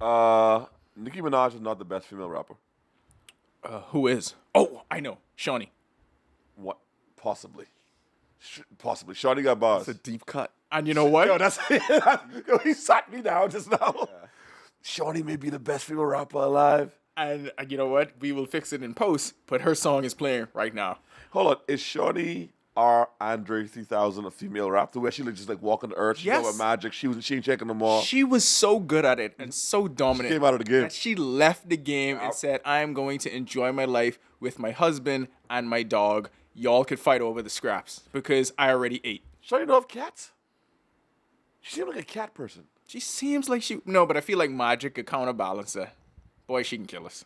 Nicki Minaj is not the best female rapper. Who is? Oh, I know. Shawnee. What? Possibly. Possibly. Shawty got bars. It's a deep cut. And you know what? Yo, that's yo, he sat me down just now. Shawty may be the best female rapper alive. And you know what? We will fix it in post, but her song is playing right now. Hold on, is Shawty our Andre 3000 a female rapper where she just like walking the earth? She Yes. know about magic. She ain't checking them all. She was so good at it and so dominant. came out of the game. That she left the game and said, I am going to enjoy my life with my husband and my dog. Y'all could fight over the scraps because I already ate. Shawty know of cats? She seems like a cat person. She seems like she... No, but I feel like magic could counterbalance her. Boy, she can kill us.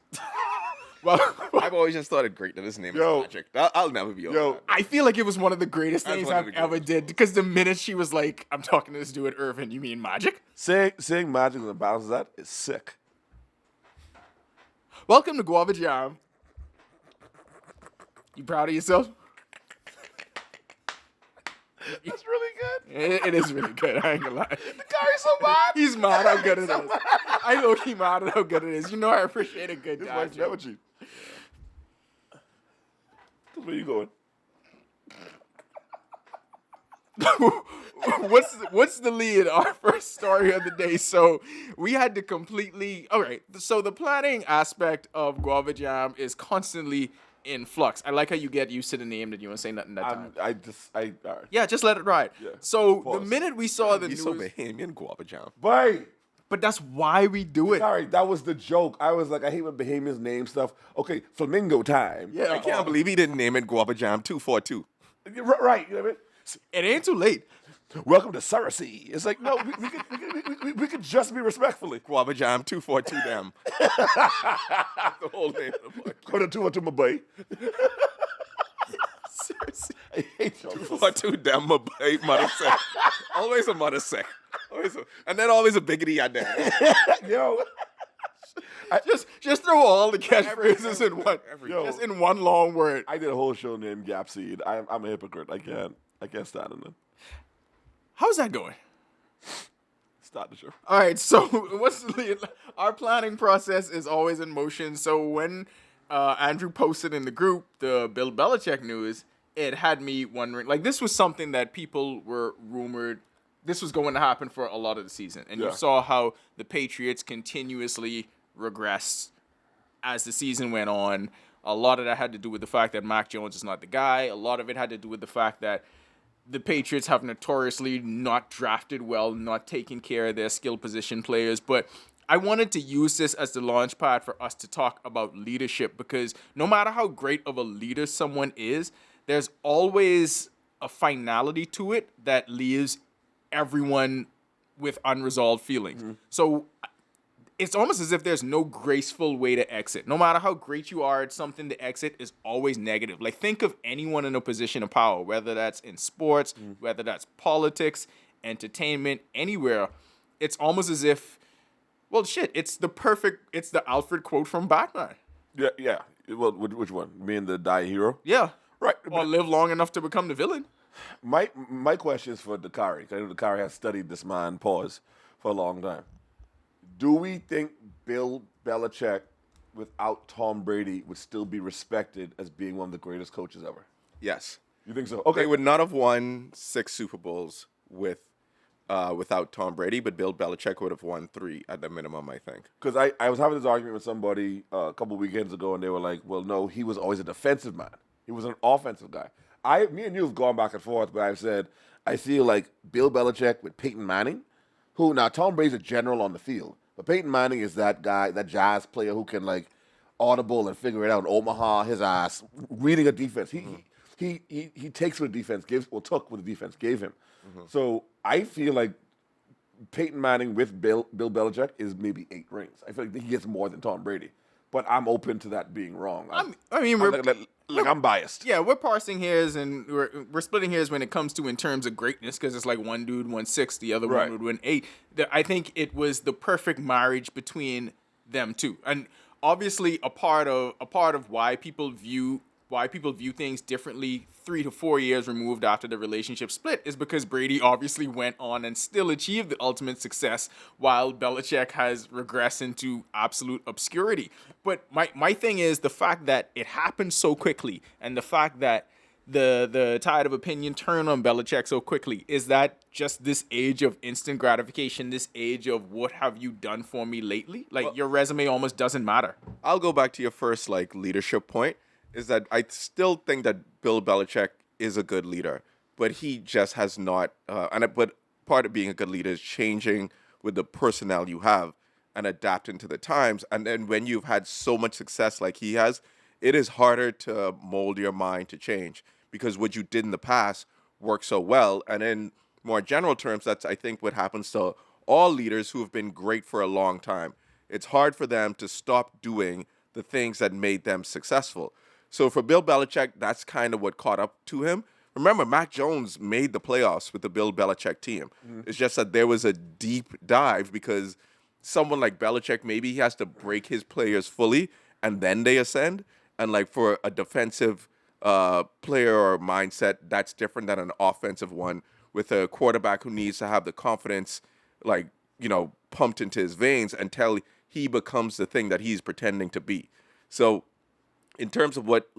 Well, I've always just thought it great that his name Yo. is Magic. I'll never be over Yo. that. I feel like it was one of the greatest That's things one of I've the ever greatest. did. Because the minute she was like, I'm talking to this dude, Irvin, you mean magic? Saying magic and balance that is sick. Welcome to Guava Jam. You proud of yourself? That's really good. It is really good. I ain't gonna lie. The Curry's so bad. He's mad how good it is. I know he mad at how good it is. You know I appreciate a good His dad wife joke. never cheat. Where you going? What's the lead? Our first story of the day. So we had to completely. All right. So the planning aspect of Guava Jam is constantly in flux. I like how you get used to the name that you want to say nothing that time. All right. Yeah, just let it ride. Yeah. So Pause. the minute we saw the He's news, so Bahamian guava jam. Bye. but that's why we do it. Sorry, that was the joke. I was like, I hate when Bahamians name stuff. Okay, flamingo time. Yeah. I can't believe he didn't name it Guava Jam 242. Right. You know what I mean? It ain't too late. Welcome to Surrogacy. It's like, no, we could just be respectfully. Guava Jam 242 them. The whole name of the book. Go to my boy. Seriously. I hate you. 242 them, my boy, mother sick. Always a mother sick. And then always a biggity at that. Yo. Just throw all the catchphrases in one. Yo. Just in one long word. I did a whole show named Gap Seed. I'm a hypocrite. I can't stand it. How's that going? Start the show. All right, so our planning process is always in motion. So when Andrew posted in the group the Bill Belichick news, it had me wondering, like, this was something that people were rumored this was going to happen for a lot of the season. And Yeah. you saw how the Patriots continuously regressed as the season went on. A lot of that had to do with the fact that Mac Jones is not the guy. A lot of it had to do with the fact that the Patriots have notoriously not drafted well, not taken care of their skill position players. But I wanted to use this as the launch pad for us to talk about leadership, because no matter how great of a leader someone is, there's always a finality to it that leaves everyone with unresolved feelings. Mm-hmm. So it's almost as if there's no graceful way to exit. No matter how great you are at something, the exit is always negative. Like, think of anyone in a position of power, whether that's in sports, whether that's politics, entertainment, anywhere. It's almost as if, well, shit, it's the Alfred quote from Batman. Yeah. Well, which one? Me and the die hero? Yeah. Right. Or live long enough to become the villain. My question is for Dakari. 'Cause I know Dakari has studied this man, for a long time. Do we think Bill Belichick, without Tom Brady, would still be respected as being one of the greatest coaches ever? Yes. You think so? They Okay. would not have won 6 Super Bowls without Tom Brady, but Bill Belichick would have won 3 at the minimum, I think. Because I was having this argument with somebody a couple weekends ago, and they were like, well, no, he was always a defensive man. He was an offensive guy. Me and you have gone back and forth, but I've said, I feel like Bill Belichick with Peyton Manning, who, now Tom Brady's a general on the field, but Peyton Manning is that guy, that jazz player who can, like, audible and figure it out in Omaha, his ass, reading a defense. He takes what the defense took what the defense gave him. So I feel like Peyton Manning with Bill Belichick is maybe 8 rings. I feel like he gets more than Tom Brady. But I'm open to that being wrong. I'm biased. Yeah, we're parsing hairs and we're splitting hairs when it comes to in terms of greatness, because it's like one dude won 6, the other Right. one would win 8. I think it was the perfect marriage between them two, and obviously a part of why people view why people view things differently 3 to 4 years removed after the relationship split is because Brady obviously went on and still achieved the ultimate success while Belichick has regressed into absolute obscurity. But my thing is the fact that it happened so quickly and the fact that the tide of opinion turned on Belichick so quickly. Is that just this age of instant gratification, this age of what have you done for me lately? Like, your resume almost doesn't matter. I'll go back to your first leadership point. Is that I still think that Bill Belichick is a good leader, but he just has not. But part of being a good leader is changing with the personnel you have and adapting to the times. And then when you've had so much success like he has, it is harder to mold your mind to change because what you did in the past worked so well. And in more general terms, that's, I think, what happens to all leaders who have been great for a long time. It's hard for them to stop doing the things that made them successful. So for Bill Belichick, that's kind of what caught up to him. Remember, Mac Jones made the playoffs with the Bill Belichick team. It's just that there was a deep dive because someone like Belichick, maybe he has to break his players fully and then they ascend. And for a defensive player or mindset, that's different than an offensive one with a quarterback who needs to have the confidence, pumped into his veins until he becomes the thing that he's pretending to be. So in terms of what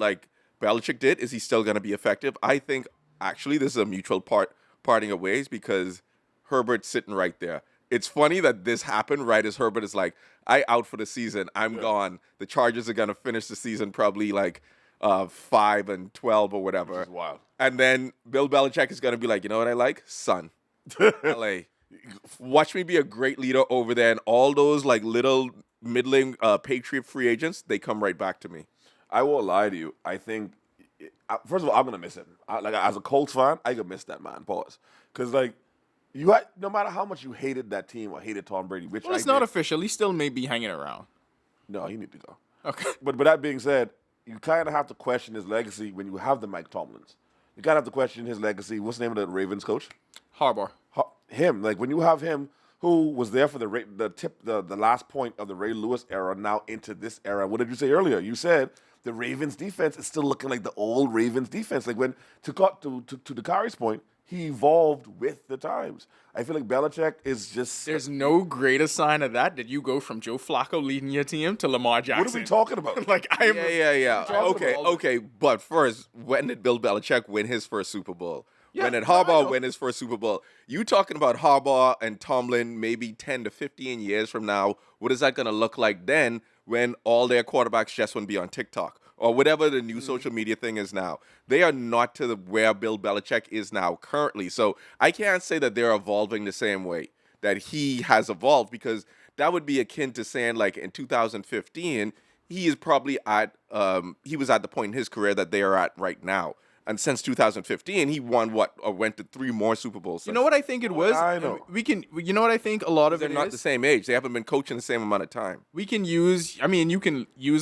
Belichick did, is he still going to be effective? I think actually this is a mutual parting of ways because Herbert's sitting right there. It's funny that this happened right as Herbert is I out for the season. I'm gone. The Chargers are going to finish the season probably 5-12 or whatever. Which is wild. And then Bill Belichick is going to be you know what I like? Son. LA. Watch me be a great leader over there. And all those little middling Patriot free agents, they come right back to me. I won't lie to you. I think, first of all, I'm gonna miss him. As a Colts fan, I could miss that man. Pause, because no matter how much you hated that team or hated Tom Brady, which Well, it's not official. He still may be hanging around. No, he need to go. Okay. But that being said, you kind of have to question his legacy when you have the Mike Tomlins. You kind of have to question his legacy. What's the name of the Ravens coach? Harbaugh. Him. When you have him, who was there for the last point of the Ray Lewis era, now into this era. What did you say earlier? You said the Ravens defense is still looking like the old Ravens defense. To Dakari's point, he evolved with the times. I feel like Belichick is just. There's no greater sign of that you go from Joe Flacco leading your team to Lamar Jackson. What are we talking about? Yeah. Okay. But first, when did Bill Belichick win his first Super Bowl? Yeah, when did Harbaugh win his first Super Bowl? You talking about Harbaugh and Tomlin maybe 10 to 15 years from now. What is that going to look like then when all their quarterbacks just want to be on TikTok or whatever the new social media thing is now? They are not to where Bill Belichick is now currently. So I can't say that they're evolving the same way that he has evolved because that would be akin to saying in 2015, he is probably he was at the point in his career that they are at right now. And since 2015, he won went to 3 more Super Bowls. You know what I think it was? I know. You know what I think a lot of They're it not is? the same age. They haven't been coaching the same amount of time. You can use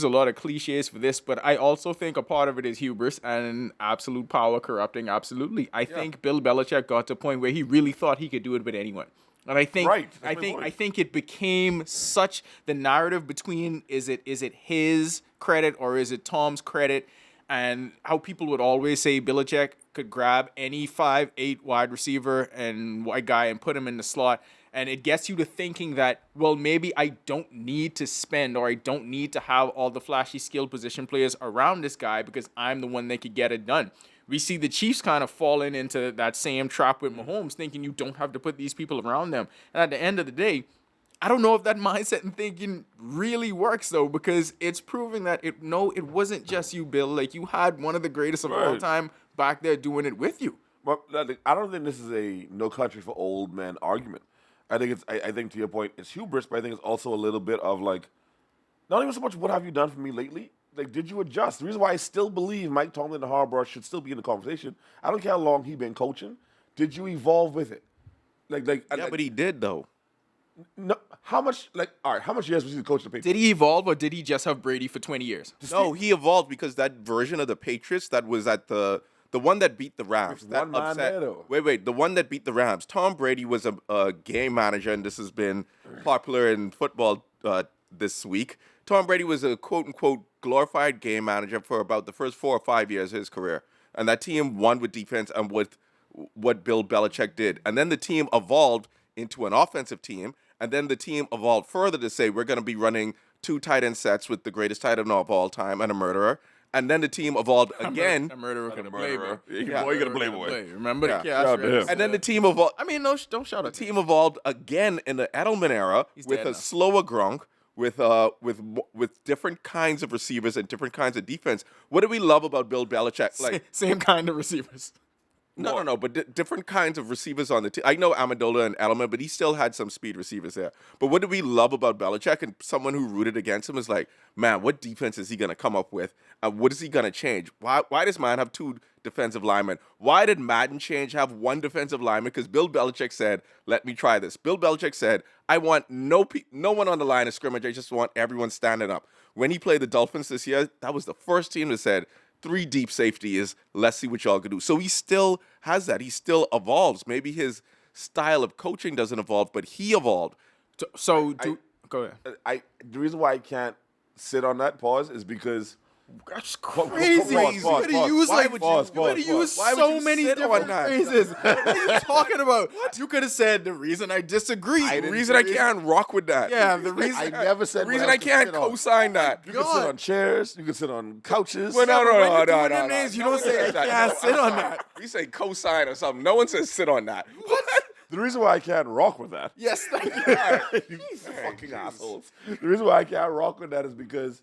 a lot of cliches for this, but I also think a part of it is hubris and absolute power corrupting absolutely. I think Bill Belichick got to a point where he really thought he could do it with anyone. And I think Right. I think it became such the narrative between is it his credit or is it Tom's credit? And how people would always say Belichick could grab any 5'8" wide receiver and white guy and put him in the slot. And it gets you to thinking that, well, maybe I don't need to spend or I don't need to have all the flashy skilled position players around this guy because I'm the one that could get it done. We see the Chiefs kind of falling into that same trap with Mahomes, thinking you don't have to put these people around them. And at the end of the day, I don't know if that mindset and thinking really works though, because it's proving that it wasn't just you, Bill. You had one of the greatest of all time back there doing it with you. But I don't think this is a no country for old men argument. I think I think to your point, it's hubris, but I think it's also a little bit of not even so much what have you done for me lately. Did you adjust? The reason why I still believe Mike Tomlin and Harbaugh should still be in the conversation. I don't care how long he's been coaching. Did you evolve with it? But he did though. No, how much? All right, how much years was he the coach of the Patriots? Did he evolve or did he just have Brady for 20 years? No, he evolved because that version of the Patriots that was at the one that beat the Rams. With That one man upset. there, though. Wait, the one that beat the Rams. Tom Brady was a game manager, and this has been popular in football this week. Tom Brady was a quote unquote glorified game manager for about the first 4 or 5 years of his career. And that team won with defense and with what Bill Belichick did. And then the team evolved into an offensive team. And then the team evolved further to say, we're going to be running 2 tight end sets with the greatest tight end of all time and a murderer. And then the team evolved again. A murderer could have murderer. played. Yeah, boy, you got a playboy. Remember Yeah. the Shout out to him. chaos? And then the team evolved. I mean, no, don't shout The at team evolved again in the Edelman era with dead a now. slower Gronk, with different kinds of receivers and different kinds of defense. What do we love about Bill Belichick? Like, Same kind of receivers. no, but different kinds of receivers on the team. I know Amendola and Edelman, but he still had some speed receivers there. But what do we love about Belichick? And someone who rooted against him is like, man, what defense is he going to come up with? What is he going to change? Why does man have 2 defensive linemen? Why did Madden change have 1 defensive lineman? Because Bill Belichick said, let me try this. Bill Belichick said, I want no one on the line of scrimmage. I just want everyone standing up. When he played the Dolphins this year, that was the first team that said, 3 deep safety is, let's see what y'all can do. So he still has that. He still evolves. Maybe his style of coaching doesn't evolve, but he evolved. Go ahead. The reason why I can't sit on that pause is because That's crazy. You gotta use Why like would you- you gotta use Why would so you many sit on different that? phrases. What are you talking about? You could have said the reason I disagree. The reason I can't rock with that. Yeah, the reason I never said The reason what I else to can't sit on. co-sign that. You can sit on chairs. You can sit on couches. Well, no, when you're doing no. them names, you don't say, I can't sit on that. We say co-sign or something. No one says sit on that. What? The reason why I can't rock with that, Yes, thank you. you fucking assholes. The reason why I can't rock with that is because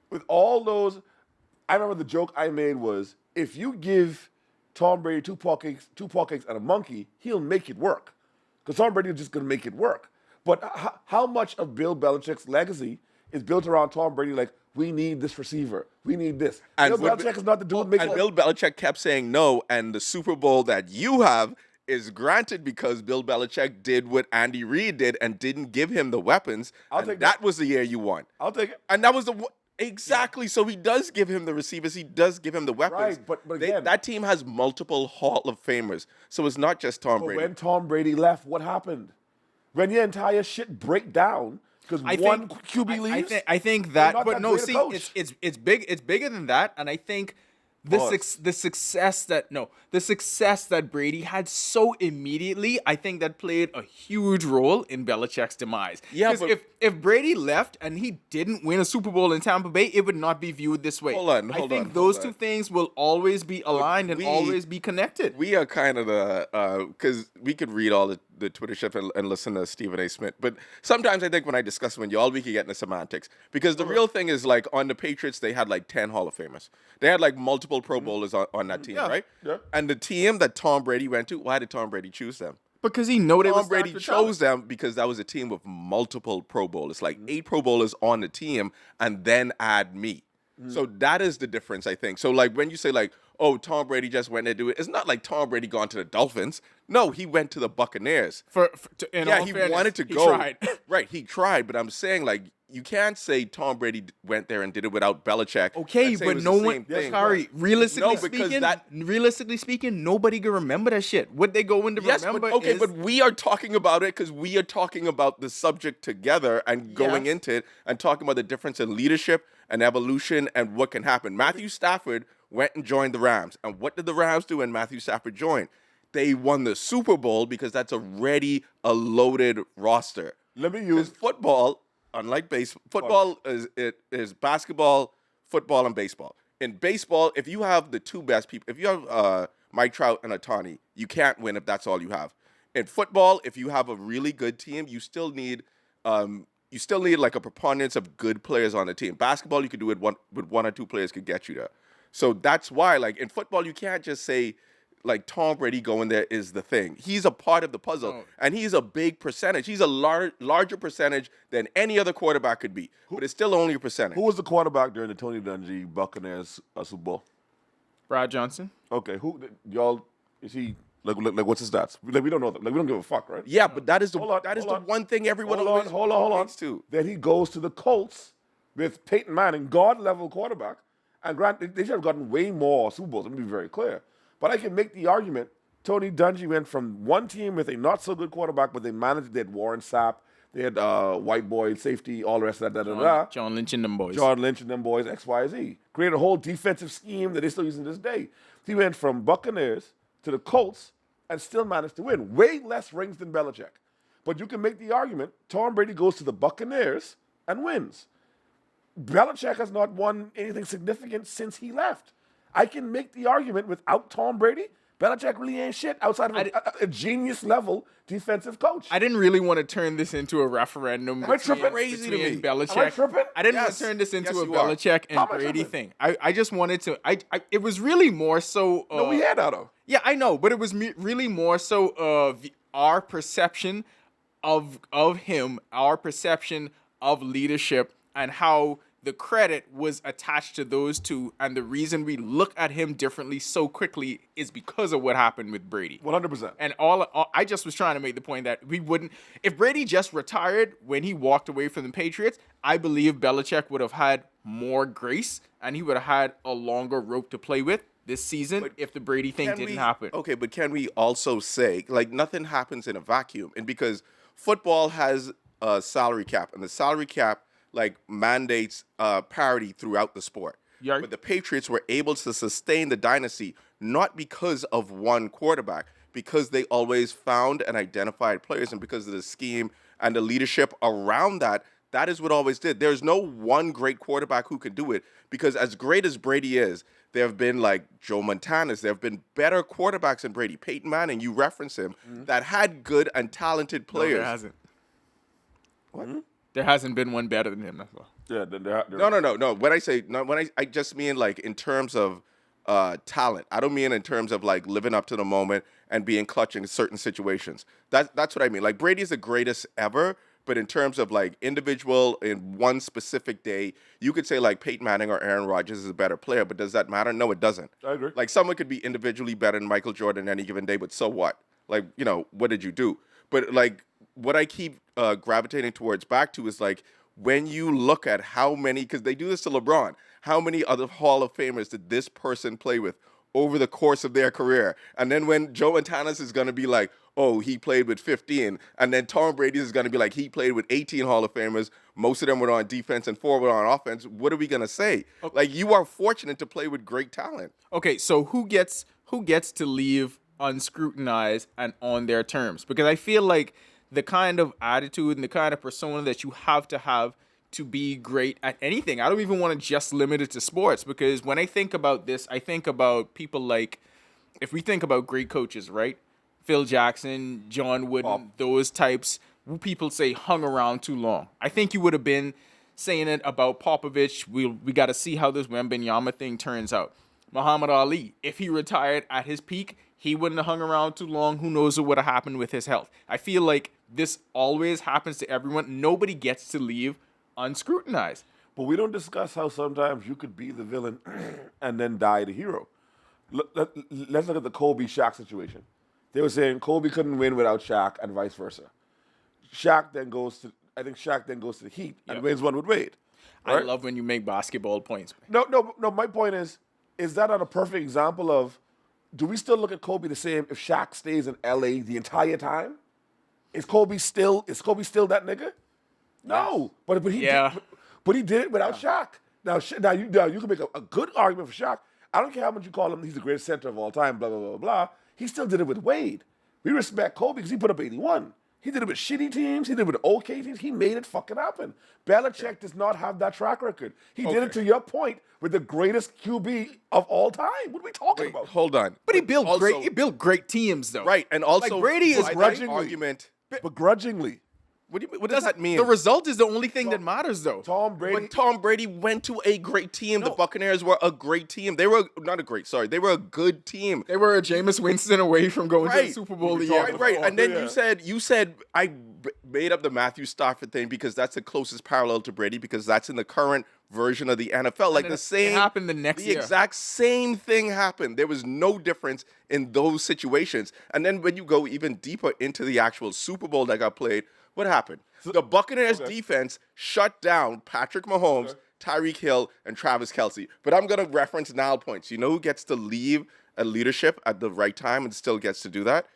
with all those, I remember the joke I made was, if you give Tom Brady two pancakes and a monkey, he'll make it work. Because Tom Brady is just going to make it work. But how much of Bill Belichick's legacy is built around Tom Brady? Like, we need this receiver. We need this. And Bill Belichick is not the dude making And Bill Belichick kept saying no, and the Super Bowl that you have is granted because Bill Belichick did what Andy Reid did and didn't give him the weapons. I'll and take that that. was the year you won. I'll take it. And that was exactly. So he does give him the receivers. He does give him the weapons. Right, but again- that team has multiple Hall of Famers. So it's not just Tom But Brady. when Tom Brady left, what happened? When your entire shit break down because one QB leaves? I think You're that, not but that no, great a see, coach. it's big. It's bigger than that, and I think the success that Brady had so immediately, I think that played a huge role in Belichick's demise. Yeah, 'Cause but- if Brady left and he didn't win a Super Bowl in Tampa Bay, it would not be viewed this way. I think those two things will always be aligned and always be connected. We are kind of the because we could read all the Twitter shit and listen to Stephen A. Smith, but sometimes I think when I discuss when y'all we can get into semantics because the real thing is like on the Patriots they had like 10 Hall of Famers. They had like multiple Pro Bowlers on that team, right? Yeah. And the team that Tom Brady went to, why did Tom Brady choose them? Because he know they was Tom Brady chose them because that was a team with multiple Pro Bowlers, like 8 Pro Bowlers on the team, and then add me. So that is the difference, I think. So like when you say like, oh, Tom Brady just went there to do it, it's not like Tom Brady gone to the Dolphins. No, he went to the Buccaneers. In Yeah, all he fairness, wanted to he go. tried. Right, he tried, but I'm saying like you can't say Tom Brady went there and did it without Belichick. Okay, and say it but was no the one. same thing. Sorry, realistically because speaking, nobody can remember that shit. What they go into Yes, remember but okay, is but we are talking about it because we are talking about the subject together and going into it and talking about the difference in leadership and evolution and what can happen. Matthew Stafford went and joined the Rams, and what did the Rams do when Matthew Stafford joined? They won the Super Bowl because that's already a loaded roster. Let me Because use football, unlike baseball, football is basketball, football, and baseball. In baseball, if you have the two best people, if you have Mike Trout and Ohtani, you can't win if that's all you have. In football, if you have a really good team, you still need like a preponderance of good players on the team. Basketball, you could do it with 1 or 2 players could get you there. So that's why, like in football, you can't just say like Tom Brady going there is the thing. He's a part of the puzzle, and he's a big percentage. He's a larger percentage than any other quarterback could be, but it's still only a percentage. who was the quarterback during the Tony Dungy Buccaneers Super Bowl? Brad Johnson. Okay, who y'all is he? Like what's his stats? Like we don't know. Like we don't give a fuck, right? Yeah, but that is the Hold on. one thing everyone Hold on. always points to. Then he goes to the Colts with Peyton Manning, God level quarterback, and Grant. They should have gotten way more Super Bowls. Let me be very clear. But I can make the argument. Tony Dungy went from one team with a not so good quarterback, but they managed. They had Warren Sapp. They had white boy safety, all the rest of that. Da, da, da. John Lynch and them boys. John Lynch and them boys, X, Y, Z. Created a whole defensive scheme that they still use to this day. He went from Buccaneers to the Colts and still managed to win. Way less rings than Belichick. But you can make the argument, Tom Brady goes to the Buccaneers and wins. Belichick has not won anything significant since he left. I can make the argument without Tom Brady, Belichick really ain't shit outside of a genius level defensive coach. I didn't really want to turn this into a referendum. Am I tripping? Crazy to me. Belichick. Am I tripping? I didn't want Yes. to turn this into Yes, a you are. Belichick and How am I Brady tripping? thing. I just wanted to. It was really more so. No, we had that though. Yeah, I know, but it was really more so of our perception of him, our perception of leadership, and how the credit was attached to those two. And the reason we look at him differently so quickly is because of what happened with Brady. 100%. And all I just was trying to make the point that we wouldn't, if Brady just retired when he walked away from the Patriots, I believe Belichick would have had more grace and he would have had a longer rope to play with this season if the Brady thing didn't happen. Okay, but can we also say, like, nothing happens in a vacuum? And because football has a salary cap, and the salary cap, like, mandates parity throughout the sport. Yeah. But the Patriots were able to sustain the dynasty not because of one quarterback, because they always found and identified players, and because of the scheme and the leadership around that, that is what always did. There's no one great quarterback who can do it, because as great as Brady is, there have been, like, Joe Montana's, there have been better quarterbacks than Brady. Peyton Manning, you reference him, that had good and talented No, players. there hasn't. What? There hasn't been one better than him. That's all. Yeah, No. When I say no, I just mean, like, in terms of talent. I don't mean in terms of, like, living up to the moment and being clutch in certain situations. That's what I mean. Like, Brady's the greatest ever, but in terms of, like, individual in one specific day, you could say, like, Peyton Manning or Aaron Rodgers is a better player, but does that matter? No, it doesn't. I agree. Like, someone could be individually better than Michael Jordan any given day, but so what? Like, you know, what did you do? But, like, what I keep gravitating towards back to is, like, when you look at how many, because they do this to LeBron, how many other Hall of Famers did this person play with over the course of their career? And then when Joe Montana's is going to be like, oh, he played with 15, and then Tom Brady is going to be like, he played with 18 Hall of Famers, most of them were on defense and 4 were on offense, what are we going to say? Okay. Like, you are fortunate to play with great talent. Okay, so who gets to leave unscrutinized and on their terms? Because I feel like the kind of attitude and the kind of persona that you have to be great at anything. I don't even want to just limit it to sports, because when I think about this, I think about people like, if we think about great coaches, right? Phil Jackson, John Wooden, those types who people say hung around too long. I think you would have been saying it about Popovich. We got to see how this Wembanyama thing turns out. Muhammad Ali, if he retired at his peak, he wouldn't have hung around too long. Who knows what would have happened with his health? I feel like this always happens to everyone. Nobody gets to leave unscrutinized. But we don't discuss how sometimes you could be the villain and then die the hero. Let's look at the Kobe Shaq situation. They were saying Kobe couldn't win without Shaq and vice versa. Shaq then goes to the Heat and wins one with Wade. I Right? love when you make basketball points. No. My point is that not a perfect example of, do we still look at Kobe the same if Shaq stays in LA the entire time? Is Kobe still that nigga? No, but he did it without Shaq. Now you can make a good argument for Shaq. I don't care how much you call him, he's the greatest center of all time, blah, blah, blah, blah. He still did it with Wade. We respect Kobe because he put up 81. He did it with shitty teams. He did it with okay teams. He made it fucking happen. Belichick does not have that track record. He did it, to your point, with the greatest QB of all time. What are we talking about? Hold on. But he built also- great teams though. Right, and also Like, Brady is by that grudgingly. argument. Begrudgingly. What does that mean? The result is the only thing that matters though. Tom Brady. But Tom Brady went to a great team. The Buccaneers were a great team. They were they were a good team. They were a Jameis Winston away from going to the Super Bowl the year Right, before. right. And then Yeah. you said I made up the Matthew Stafford thing because that's the closest parallel to Brady, because that's in the current version of the NFL. Like then the it same happened the next year. exact same thing happened. There was no difference in those situations. And then when you go even deeper into the actual Super Bowl that got played, what happened? The Buccaneers defense shut down Patrick Mahomes, Tyreek Hill, and Travis Kelce. But I'm going to reference now points. You know who gets to leave a leadership at the right time and still gets to do that?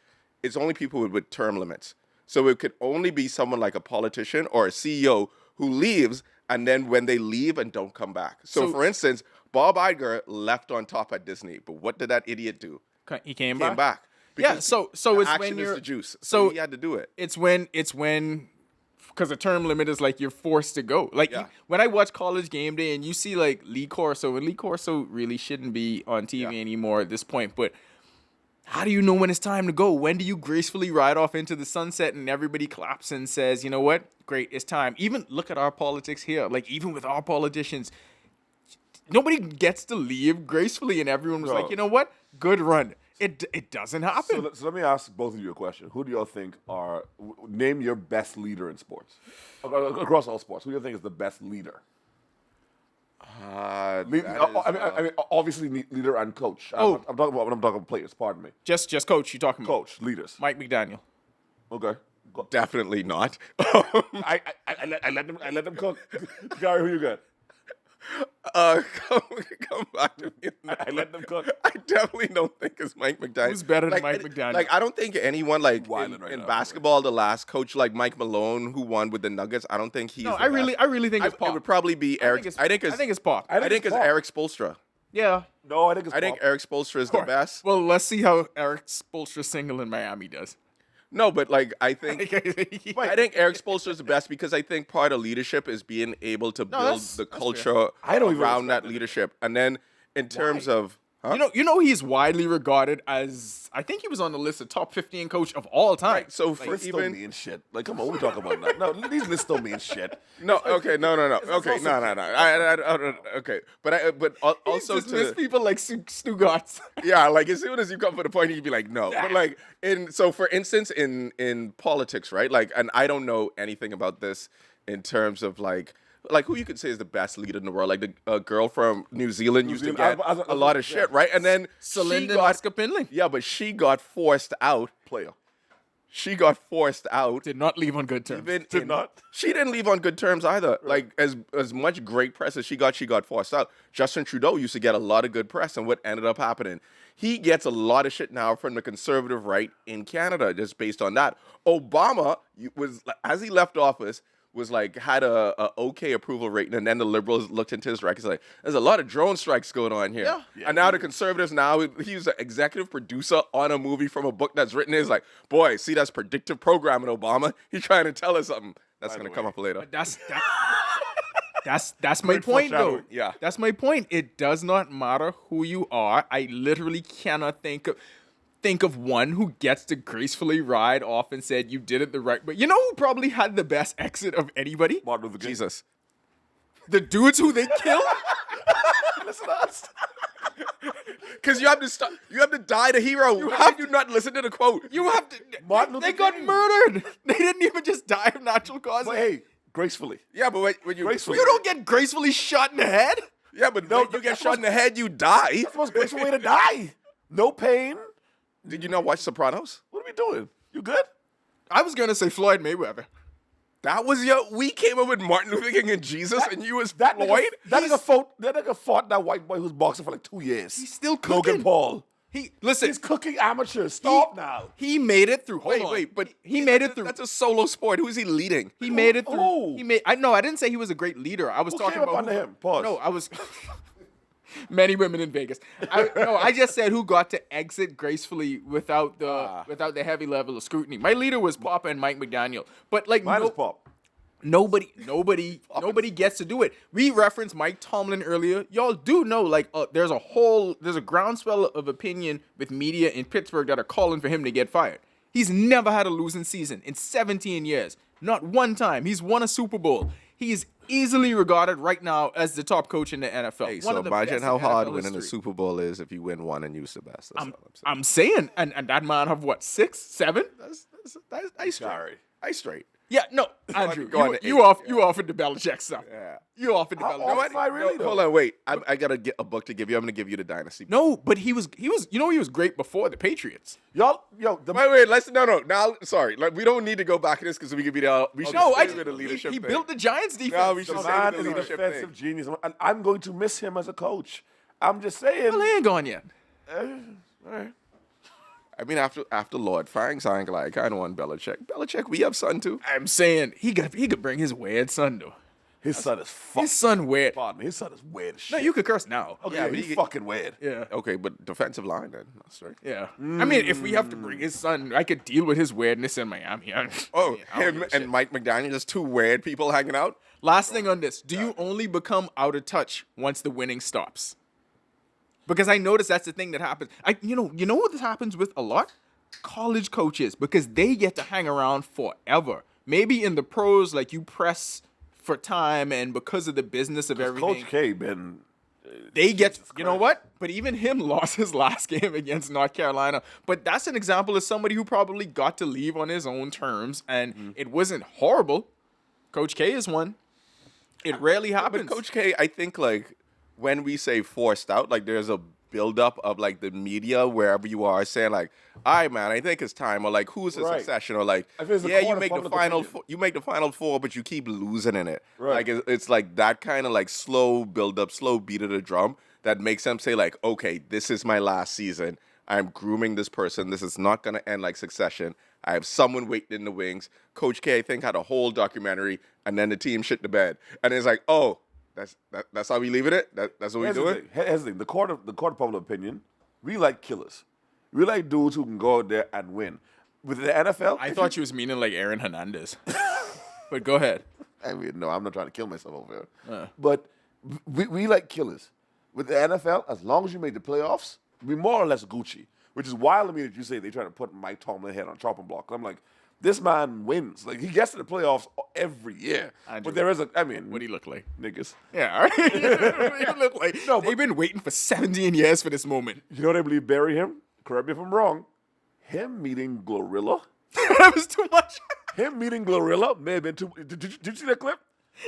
It's only people with term limits. So it could only be someone like a politician or a CEO who leaves, and then when they leave and don't come back. So for instance, Bob Iger left on top at Disney, but what did that idiot do? He came Came back. back. Yeah, Because so the it's action when is you're the juice. so So he had to do it. It's when because the term limit is like you're forced to go. Like Yeah. when I watch College Game Day and you see like Lee Corso, and Lee Corso really shouldn't be on TV anymore at this point, but how do you know when it's time to go? When do you gracefully ride off into the sunset and everybody claps and says, you know what? Great, it's time. Even look at our politics here. Like even with our politicians, nobody gets to leave gracefully, and everyone was No. like, you know what? Good run. It doesn't happen. So let me ask both of you a question. Who do y'all think name your best leader in sports? Across all sports. Who do you think is the best leader? That I mean, obviously leader and coach. Oh. I'm talking about players, pardon me. Just coach. You talking about Coach, leaders. Mike McDaniel? Okay. Go. definitely not. I let them cook. Gary, who you got? Come back to me. I let them cook. I definitely don't think it's Mike McDaniel. Who's better than Mike McDaniel? Like, I don't think anyone like Wildin' right in now, basketball, the last coach like Mike Malone who won with the Nuggets. I don't think he's. No, the I really think it's best. Pop. It would probably be Eric. I think it's Pop. I think it's Pop. Eric Spoelstra. Yeah. No, I think it's I think Pop. Eric Spoelstra is the best. Well, let's see how Eric Spoelstra single in Miami does. No, but like I think Yeah. I think Eric Spoelstra is the best because I think part of leadership is being able to build that's- the that's culture I don't even around that respect it. leadership. And then in terms of You know he's widely regarded as, I think he was on the list of top 15 coach of all time. Right, so for Lists don't even mean shit. Like, come on, we talk about that. No, these lists don't mean shit. no, okay, no, okay, no. Okay, but also He's dismissed to people like Stugatz. yeah, like as soon as you come to the point, you'd be like, no. But like so for instance, in politics, right? Like, and I don't know anything about this in terms of like who you could say is the best leader in the world. Like the girl from New Zealand used to Zealand, get I was- a lot of shit, right? And then Celinda she got Oscar Pinley. yeah, but she got forced out. Player. She got forced out. Did not leave on good terms. Even Did not. She didn't leave on good terms either. Like as much great press as she got forced out. Justin Trudeau used to get a lot of good press, and what ended up happening? He gets a lot of shit now from the conservative right in Canada, just based on that. Obama was, as he left office, was like had a okay approval rating, and then the Liberals looked into his records like, there's a lot of drone strikes going on here. Yeah. And now the Conservatives, now he's an executive producer on a movie from a book that's written. Is like, boy, see, that's predictive programming, Obama. He's trying to tell us something. That's gonna come up later. That's my Great point, though. foreshadowing. Yeah. That's my point. It does not matter who you are. I literally cannot think of one who gets to gracefully ride off and said you did it the right way. You know who probably had the best exit of anybody? Martin Luther King. Jesus. The dudes who they killed. Listen to us. Because you have to stop. You have to die the hero. How do you not listen to the quote? You have to. Martin they Luther got King. murdered. They didn't even just die of natural causes. But hey, gracefully. Yeah, but when you Gracefully. You don't get gracefully shot in the head. Yeah, but no, you get shot in the head, you die. That's the most graceful way to die. No pain. Did you not watch Sopranos? What are we doing? You good? I was gonna say Floyd Mayweather. That was we came up with Martin Luther King and Jesus, and you was That Floyd. nigga fought that white boy who's boxing for like 2 years. He's still Logan cooking. Paul. Listen. He's cooking amateurs. Stop now. He made it through. Hold on. Wait, but he made it through. That's a solo sport. Who is he leading? He made it through. Oh. I didn't say he was a great leader. I was Who talking came up about under him? Pause. No, I was many women in Vegas. I just said who got to exit gracefully without the heavy level of scrutiny. My leader was Papa and Mike McDaniel. But like Mine is Pop. nobody gets to do it. We referenced Mike Tomlin earlier. Y'all do know there's a groundswell of opinion with media in Pittsburgh that are calling for him to get fired. He's never had a losing season in 17 years. Not one time. He's won a Super Bowl. He is easily regarded right now as the top coach in the NFL. Hey, One so of the imagine best how in hard NFL winning the history. Super Bowl is if you win one and you're the best. That's all I'm I'm saying, saying. and that man have what, 6, 7? I straight. Sorry. I straight. Yeah, no, Andrew, go on to you eight. offered the Belichick stuff. Yeah. You offered the How Belichick. often am I really, though? Hold on, wait. I gotta get a book to give you. I'm gonna give you the Dynasty. No, but he was he was great before the Patriots. Wait. Let's no. Now, sorry. Like, we don't need to go back to this because we could be the. We should No, stay with the leadership. he thing. built the Giants defense. No, we should The say man the is a leadership defensive thing. genius, and I'm going to miss him as a coach. I'm just saying. Well, he ain't gone yet. All right. I mean, after Lord Fangs, I ain't gonna lie, I kind of want Belichick. Belichick, we have son too. I'm saying he could bring his weird son though. His son is fucking. His son weird. Pardon me, his son is weird as No, shit. you could curse now. Okay, Yeah, yeah, but he's he- fucking weird. Yeah. Okay, but defensive line then. That's right. Yeah. I mean, if we have to bring his son, I could deal with his weirdness in Miami. Oh, I don't him give a shit. and Mike McDaniel, just two weird people hanging out. Last thing on this. Do you only become out of touch once the winning stops? Because I notice that's the thing that happens. You know what this happens with a lot? College coaches, because they get to hang around forever. Maybe in the pros, like you press for time, and because of the business of everything, Coach K been. they get. Jesus You know Christ. what? But even him lost his last game against North Carolina. But that's an example of somebody who probably got to leave on his own terms, and it wasn't horrible. Coach K is one. It rarely happens. But Coach K, I think like when we say forced out, like there's a buildup of like the media wherever you are saying like, all right, man, I think it's time, or like who's the Right. succession, or like, I think it's a yeah, you court of make the public final, opinion. you make the final four, but you keep losing in it. Right. Like it's like that kind of like slow buildup, slow beat of the drum that makes them say like, okay, this is my last season. I'm grooming this person. This is not gonna end like Succession. I have someone waiting in the wings. Coach K, I think, had a whole documentary, and then the team shit the bed, and it's like, oh, that's how we leaving it. That's what we Here's the doing. thing. Here's the thing. The court of public opinion. We like killers. We like dudes who can go out there and win. With the NFL, I thought you was meaning like Aaron Hernandez. But go ahead. I mean, no, I'm not trying to kill myself over here. But we like killers. With the NFL, as long as you make the playoffs, we more or less Gucci. Which is wild to me that you say they try to put Mike Tomlin head on chopping block. I'm like, this man wins. Like, he gets to the playoffs every year. Andrew, But there is I mean, What do you look like? niggas. Yeah, all right. You look like No, they've been waiting for 17 years for this moment. You know they believe bury him? Correct me if I'm wrong. Him meeting Glorilla? That was too much. Him meeting Glorilla may have been too. Did you see that clip?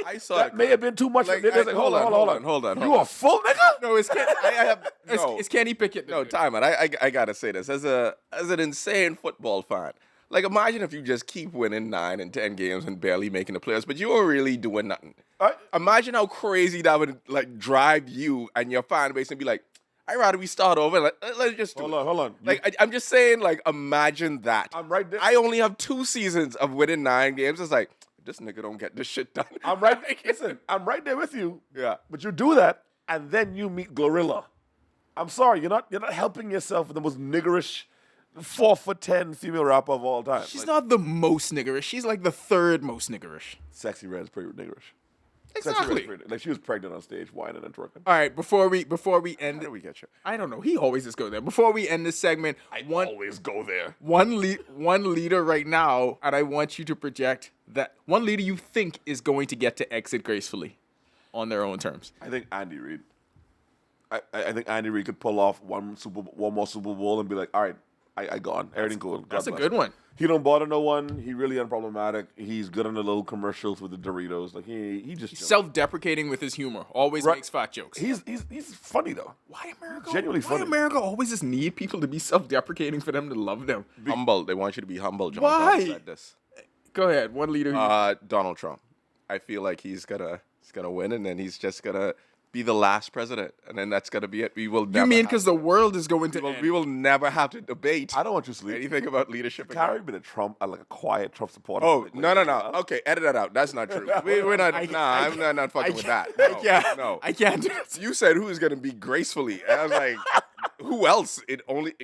I saw That may have been too much. Like, They're like, hold on. You a full nigga? No, it's Ken, I have it's Kenny Pickett. No, time out. I gotta say this as an insane football fan. Like, imagine if you just keep winning 9 and 10 games and barely making the playoffs, but you are really doing nothing. Imagine how crazy that would like drive you and your fan base and be like, I'd rather we start over. Let's just do it. Hold on. Like, I'm just saying, like, imagine that. I'm right there. I only have 2 seasons of winning 9 games. It's like, this nigga don't get this shit done. I'm right. Listen, I'm right there with you. Yeah. But you do that, and then you meet Glorilla. I'm sorry, you're not helping yourself with the most niggerish 4'10" female rapper of all time. She's Like, not the most niggerish. She's like the third most niggerish. Sexy Red's pretty niggerish. Exactly. Sexy Red's pretty, like she was pregnant on stage, whining and twerking. All right, before we end How it, do we get you? I don't know. He always just go there. Before we end this segment, Always go there. one leader right now, and I want you to project that one leader you think is going to get to exit gracefully on their own terms. I think Andy Reid. I think Andy Reid could pull off one more Super Bowl and be like, all right, I gone. Everything cool. God That's a bless." good one. He don't bother no one. He really unproblematic. He's good on the little commercials with the Doritos. Like he just Self-deprecating with his humor. Always Right. makes fat jokes. He's funny though. Why America? Genuinely why funny. America always just need people to be self-deprecating for them to love them? Humble. They want you to be humble. John Why? Paul said this. Go ahead. One leader. Donald Trump. I feel like he's gonna win, and then he's just gonna be the last president, and then that's gonna be it. We will. you Never mean have- because the world is going to end? we will never have to debate I don't want you to sleep. anything about leadership? again. Carrie been a Trump, like a quiet Trump supporter. Oh Like, no! Okay, edit that out. That's not true. We're not. I'm not fucking with that. No, I can't. no. I can't do it. You said who is going to be gracefully. And I was like, who else?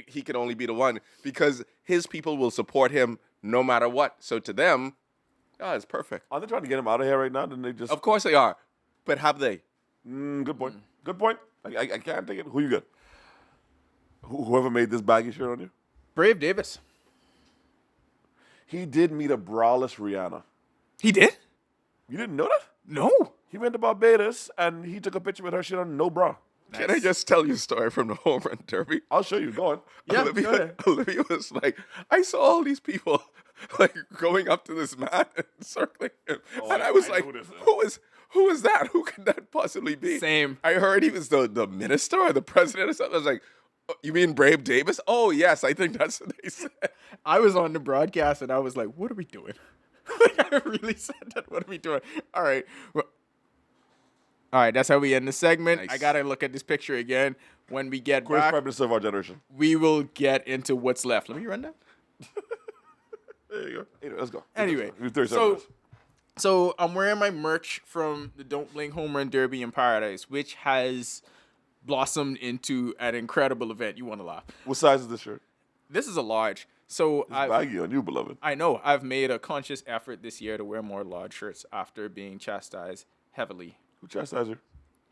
He can only be the one because his people will support him no matter what. So to them, it's perfect. Are they trying to get him out of here right now? Then they just Of course they are, but have they? good point. Good point. I can't take it. Who you got? Whoever made this baggy shirt on you? Brave Davis. He did meet a braless Rihanna. He did? You didn't know that? No. He went to Barbados and he took a picture with her shit on, no bra. Can I just tell you a story from the home run derby? I'll show you. Go on. Yeah, go ahead. Olivia was like, I saw all these people like going up to this man and circling him, and I was I like, know this. who is that? Who could that possibly be? Same. I heard he was the minister or the president or something. I was like, "Oh, you mean Brave Davis? Oh yes, I think that's what they said. I was on the broadcast and I was like, what are we doing? Like, I really said that. What are we doing? All right. Well, All right, that's how we end the segment. Nice. I gotta look at this picture again. When we get Greatest back, prime minister of our generation. we will get into what's left. Let me run that. There you go. Anyway, let's go. Anyway, We've 37 so minutes. so I'm wearing my merch from the Don't Blink Home Run Derby in Paradise, which has blossomed into an incredible event. You want to laugh? What size is this shirt? This is a large. So It's baggy on you, beloved. I know I've made a conscious effort this year to wear more large shirts after being chastised heavily. Who chastised her?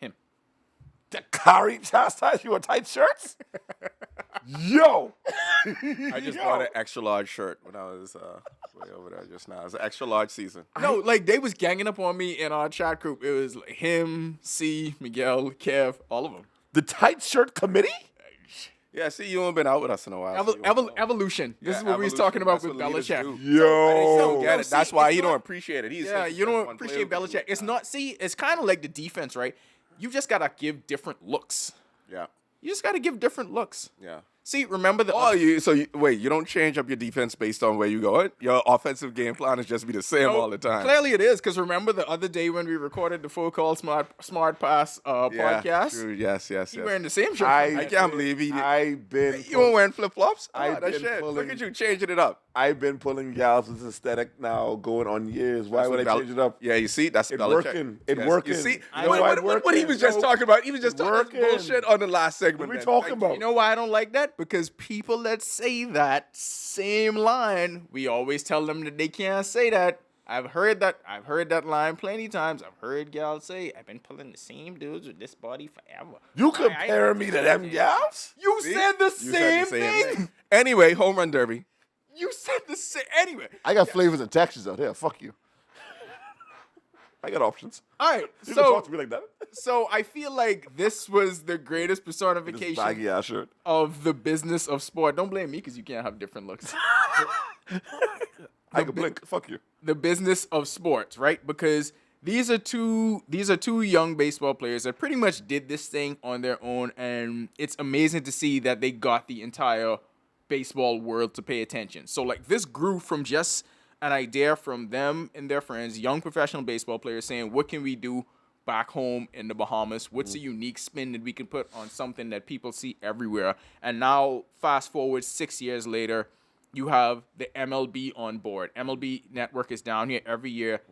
Him. Did Kari chastise you with tight shirts? Yo! I just bought an extra large shirt when I was way over there just now. It's an extra large season. No, like they was ganging up on me in our chat group. It was like him, C, Miguel, Kev, all of them. The tight shirt committee? Yeah, see, you haven't been out with us in a while. so you won't know. Evolution. This Yeah, is what we was evolution. talking about That's with what leaders Belichick. do. Yo! Don't get it. see, That's why it's he not- don't appreciate it. He's Yeah, like, you "That's don't one appreciate player who can Belichick. do It's that." not. See, it's kind of like the defense, right? You just gotta give different looks. Yeah, You just gotta give different looks. yeah. See, remember the. Oh, wait, you don't change up your defense based on where you go. Your offensive game plan is just be the same all the time. Clearly, it is because remember the other day when we recorded the Full Call Smart Pass Yeah, podcast. true. Yes. You wearing the same shirt. I can't believe he did. I've been. You weren't wearing flip flops? I've That been shit. Look pulling- at you changing it up. I've been pulling gals with this aesthetic now going on years. Why would I change it up? Yeah, you see, that's It Belichick. working. It Yes. working. You see, You know why it what he working? was just No, talking about. He was just talking working. bullshit on the last segment. What are we then. talking Thank about? You know why I don't like that? Because people that say that same line, we always tell them that they can't say that. I've heard that line plenty times. I've heard gals say, "I've been pulling the same dudes with this body forever." You Why I- comparing me to them gals? You See? said the You same said the thing. Anyway, home run derby. You said the same. Anyway, I got flavors and textures out here. Fuck you. I got options. all right. You can talk to So, me like that. so I feel like this was the greatest This personification baggy ass shirt. of the business of sport. Don't blame me because you can't have different looks. I can blink. Fuck you. The business of sports, right? Because these are two young baseball players that pretty much did this thing on their own, and it's amazing to see that they got the entire baseball world to pay attention. So like this grew from just an idea from them and their friends, young professional baseball players saying, what can we do back home in the Bahamas? What's a unique spin that we can put on something that people see everywhere? And now fast forward 6 years later, you have the MLB on board. MLB Network is down here every year.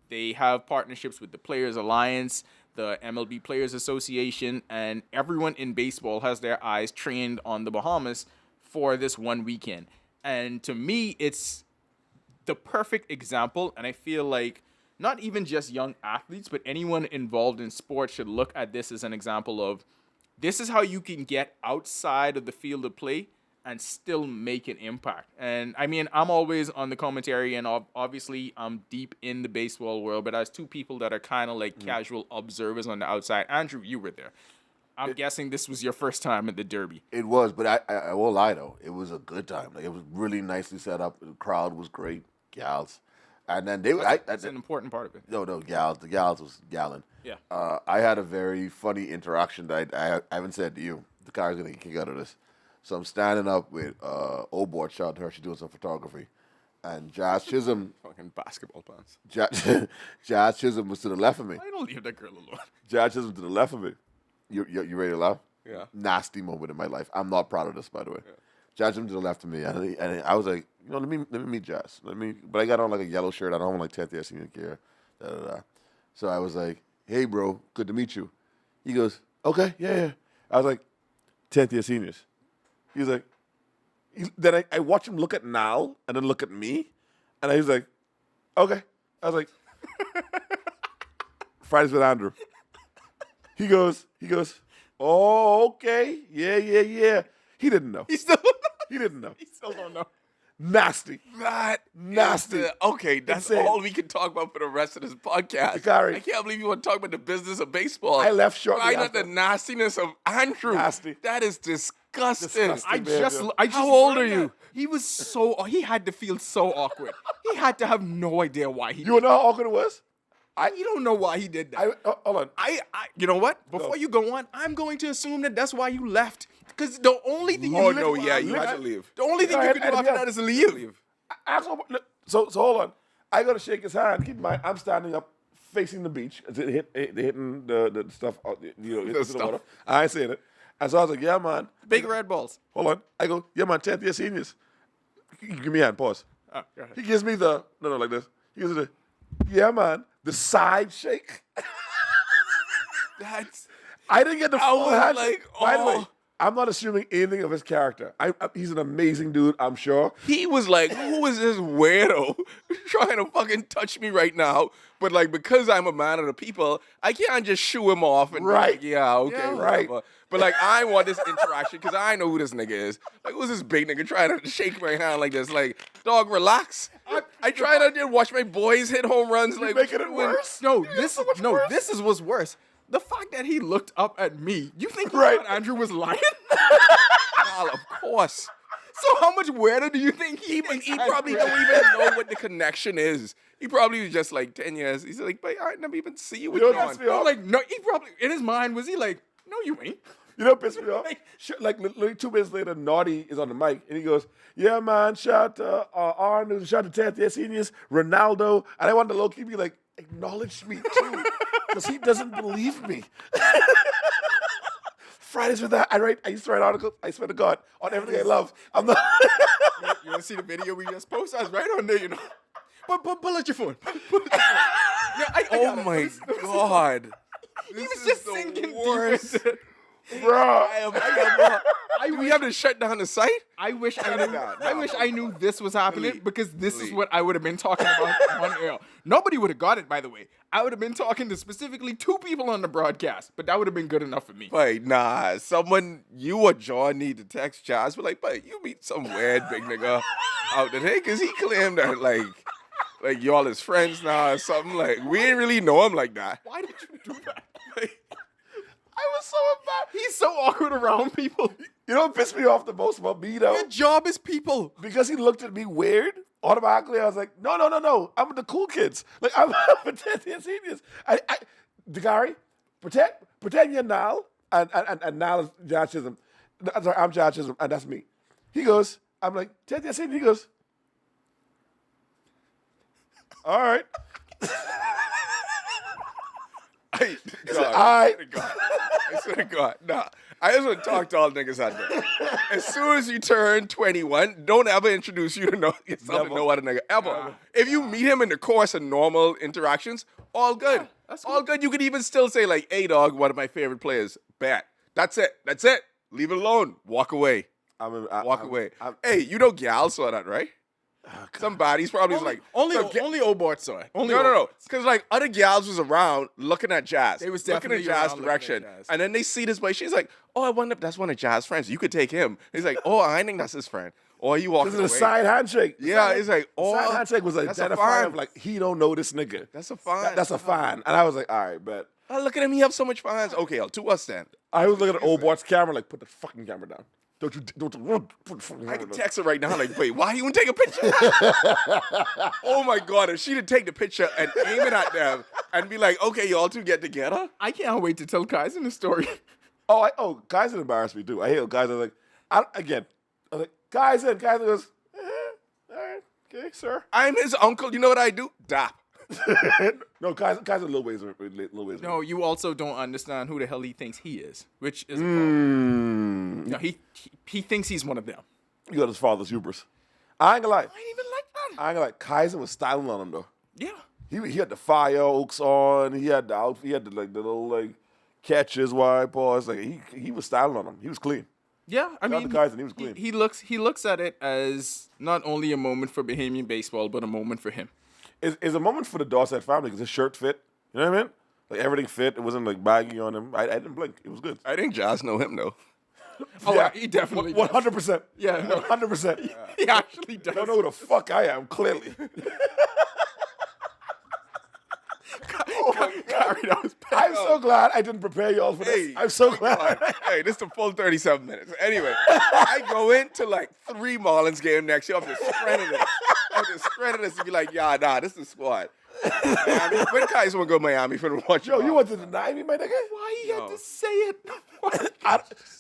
They have partnerships with the Players Alliance, the MLB Players Association, and everyone in baseball has their eyes trained on the Bahamas for this one weekend. And to me, it's the perfect example, and I feel like not even just young athletes, but anyone involved in sports should look at this as an example of this is how you can get outside of the field of play and still make an impact. And I mean, I'm always on the commentary, and obviously I'm deep in the baseball world, but as two people that are kind of like casual observers on the outside, Andrew, you were there. I'm guessing this was your first time at the Derby. It was, but I won't lie though. It was a good time. Like it was really nicely set up. The crowd was great, gals, and then they were. That's an important part of it. No, gals. The gals was galling. Yeah. I had a very funny interaction that I haven't said to you. The car's gonna get a kick out of this. So I'm standing up with old board, shout out to her. She's doing some photography, and Josh Chisholm. Fucking basketball pants. Josh Chisholm was to the left of me. I don't leave that girl alone. Josh Chisholm to the left of me. You ready to laugh? Yeah. Nasty moment in my life. I'm not proud of this, by the way. Josh Chisholm to the left of me, and I was like, let me meet Josh. But I got on like a yellow shirt. I don't want like 10th year senior gear. Da, da, da. So I was like, hey, bro, good to meet you. He goes, okay, yeah. I was like, 10th year seniors. He's like, then I watch him look at Nal and then look at me, and he's like, okay. I was like, Fridays with Andrew. He goes, oh, okay, yeah. He didn't know. He still don't know. Nasty. That Nasty. is okay, that's Insane. all we can talk about for the rest of this podcast. Ikari. I can't believe you want to talk about the business of baseball. I left shortly Why not after. the nastiness of Andrew? Nasty. That is disgusting. Disgusting. I just. How old are learned you? that. He was so. He had to feel so awkward. He had to have no idea why he. You wanna know how awkward it was? You don't know why he did that. Hold on. You know what? Before you go on, I'm going to assume that that's why you left. Because the only thing Oh, you no, could- yeah, you had to leave. The only thing No, you I can had do to after be that out. is leave. So hold on. I go to shake his hand. Keep in mind, I'm standing up facing the beach. They're hitting the stuff, into the stuff. water. I ain't saying it. And so I was like, yeah, man. Big red balls. Hold on. I go, yeah, man, 10th year seniors. Give me a hand, pause. Oh, go ahead. He gives me no, like this. He gives me yeah, man, the side shake. That's I didn't get the full was handshake. like, By the way, oh. I'm not assuming anything of his character. He's an amazing dude, I'm sure. he was like, who is this weirdo trying to fucking touch me right now? But like, because I'm a man of the people, I can't just shoo him off and be Right. like, yeah, okay, Yeah. whatever. Right. But like, I want this interaction because I know who this nigga is. Like, who's this big nigga trying to shake my hand like this? Like, dog, relax. I try to watch my boys hit home runs. Like, making it what you doing? worse. No, You're this so much no, worse. this is what's worse. The fact that he looked up at me. You think he Right. thought Andrew was lying? Well, of course. So how much weirder do you think He probably don't even know what the connection is. He probably was just like 10 years. He's like, but I never even see you with You you know on. what's me off? Like, no, he probably in his mind was he like, no, you ain't. You know what pissed me off? Like literally 2 minutes later, Naughty is on the mic and he goes, yeah, man, shout to Arnold, shout to 10th year seniors, Ronaldo. And I want to low-key be like, acknowledge me too. Because he doesn't believe me. Fridays with that. I used to write articles, I swear to God, on everything I love. I'm not. You want to see the video we just posted? I was right on there, you know. But pull out your phone. Pull out your phone. Yeah, I Oh got it. my Let me see. God. He was This just is the sinking deep worst. into it. Bro. We have to shut down the site? I wish I knew. No, I wish I knew this was happening Delete. because this is Delete. what I would have been talking about on air. Nobody would have got it, by the way. I would have been talking to specifically 2 people on the broadcast, but that would have been good enough for me. But nah, someone, you or John need to text Josh. But like, but you meet some weird big nigga out there because he claimed that like y'all is friends now or something. Like, we ain't really know him like that. Why did you do that? I was so embarrassed. He's so awkward around people. You know what pissed me off the most about me, though? Your job is people. Because he looked at me weird, automatically I was like, no. I'm with the cool kids. Like, I'm with 10th year seniors. Gary, pretend you're Nal, and Nal is Josh Chisholm. I'm sorry, I'm Josh Chisholm, and that's me. He goes, I'm like, 10th year senior. He goes, all right. I I- swear to God. Nah. I just want to talk to all niggas out there. As soon as you turn 21, don't ever introduce you to know yourself to know what a nigga ever. If you meet him in the course of normal interactions, all good. that's all good. You could even still say like, hey dog, one of my favorite players. Bet. That's it. Leave it alone. Walk away. Walk away. Hey, you know Gal saw that, right? Somebody's probably like Only so Obart saw it. Only no. Obart. Because like other gals was around looking at Jazz. They was looking at definitely Jazz around looking direction. at Jazz. And then they see this boy. She's like, oh, I wonder if that's one of Jazz's friends. You could take him. He's like, oh, I think that's his friend. Or you walking This away. is a side handshake. Yeah, it's like, oh, side handshake was that's a identifier fine. of like, he don't know this nigga. That's a fine. That's a fine. And I was like, all right, bet. Oh, look at him. He have so much fans. Okay, to us then. I was looking at old Bart's camera like, put the fucking camera down. Don't put the fucking I camera can down. text her right now, like, wait, why you wouldn't take a picture? Oh my God, if she did take the picture and aim it at them and be like, okay, y'all two get together. I can't wait to tell Kaizen the story. Guys that embarrass me too. I hate guys that are like, I was like, guys goes, all right, okay, sir. I'm his uncle. You know what I do? Dap. No, guys are a little ways. No, you also don't understand who the hell he thinks he is, which is a problem. No, he thinks he's one of them. You got his father's hubris. I ain't gonna lie. I ain't even like that. I ain't gonna lie. Kaizen was styling on him though. Yeah. He had the fire oaks on. He had the outfit. He had the little catches, wide paws. Like he was styling on him. He was clean. Yeah, I Shout out mean, to Kaizen, he was clean. he looks at it as not only a moment for Bahamian baseball, but a moment for him. It's a moment for the Dorset family because his shirt fit. You know what I mean? Like everything fit. It wasn't like baggy on him. I didn't blink. It was good. I think Jazz know him though. Oh, Yeah. he definitely does. 100%. Yeah, no. 100%. He actually does. I don't know who the fuck I am. Clearly. Gary, that was bad. I'm so glad I didn't prepare y'all for this. Hey, I'm so my glad. God. Hey, this is the full 37 minutes. Anyway, I go into like 3 Marlins game next year. I'm just shredding this. And be like, yeah, nah, this is the squad. Miami. When guys want to go to Miami for the watch? Yo, you want to deny me, my nigga? Why you had to say it?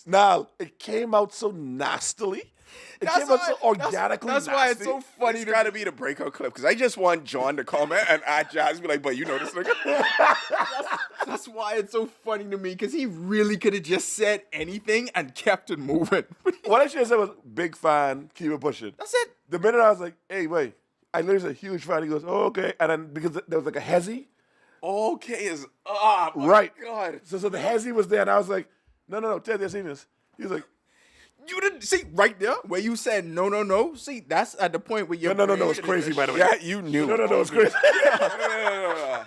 Nah, it came out so nastily. It came out so organically. That's why it's so funny. It's got to be the breakout clip because I just want John to comment and at Jazz be like, "But you know this nigga." That's why it's so funny to me because he really could have just said anything and kept it moving. What I should have said was, big fan, keep it pushing. That's it. The minute I was like, hey, wait. I literally said, huge fan. He goes, oh, okay. And then because there was like a hezzy. Okay is up. Right. God. So the hezzy was there, and I was like, no, Ted, you've seen this. He was like, You didn't see right there where you said no. See, that's at the point where you're no, it's crazy, by the way. Yeah, you knew. No, it's crazy. No.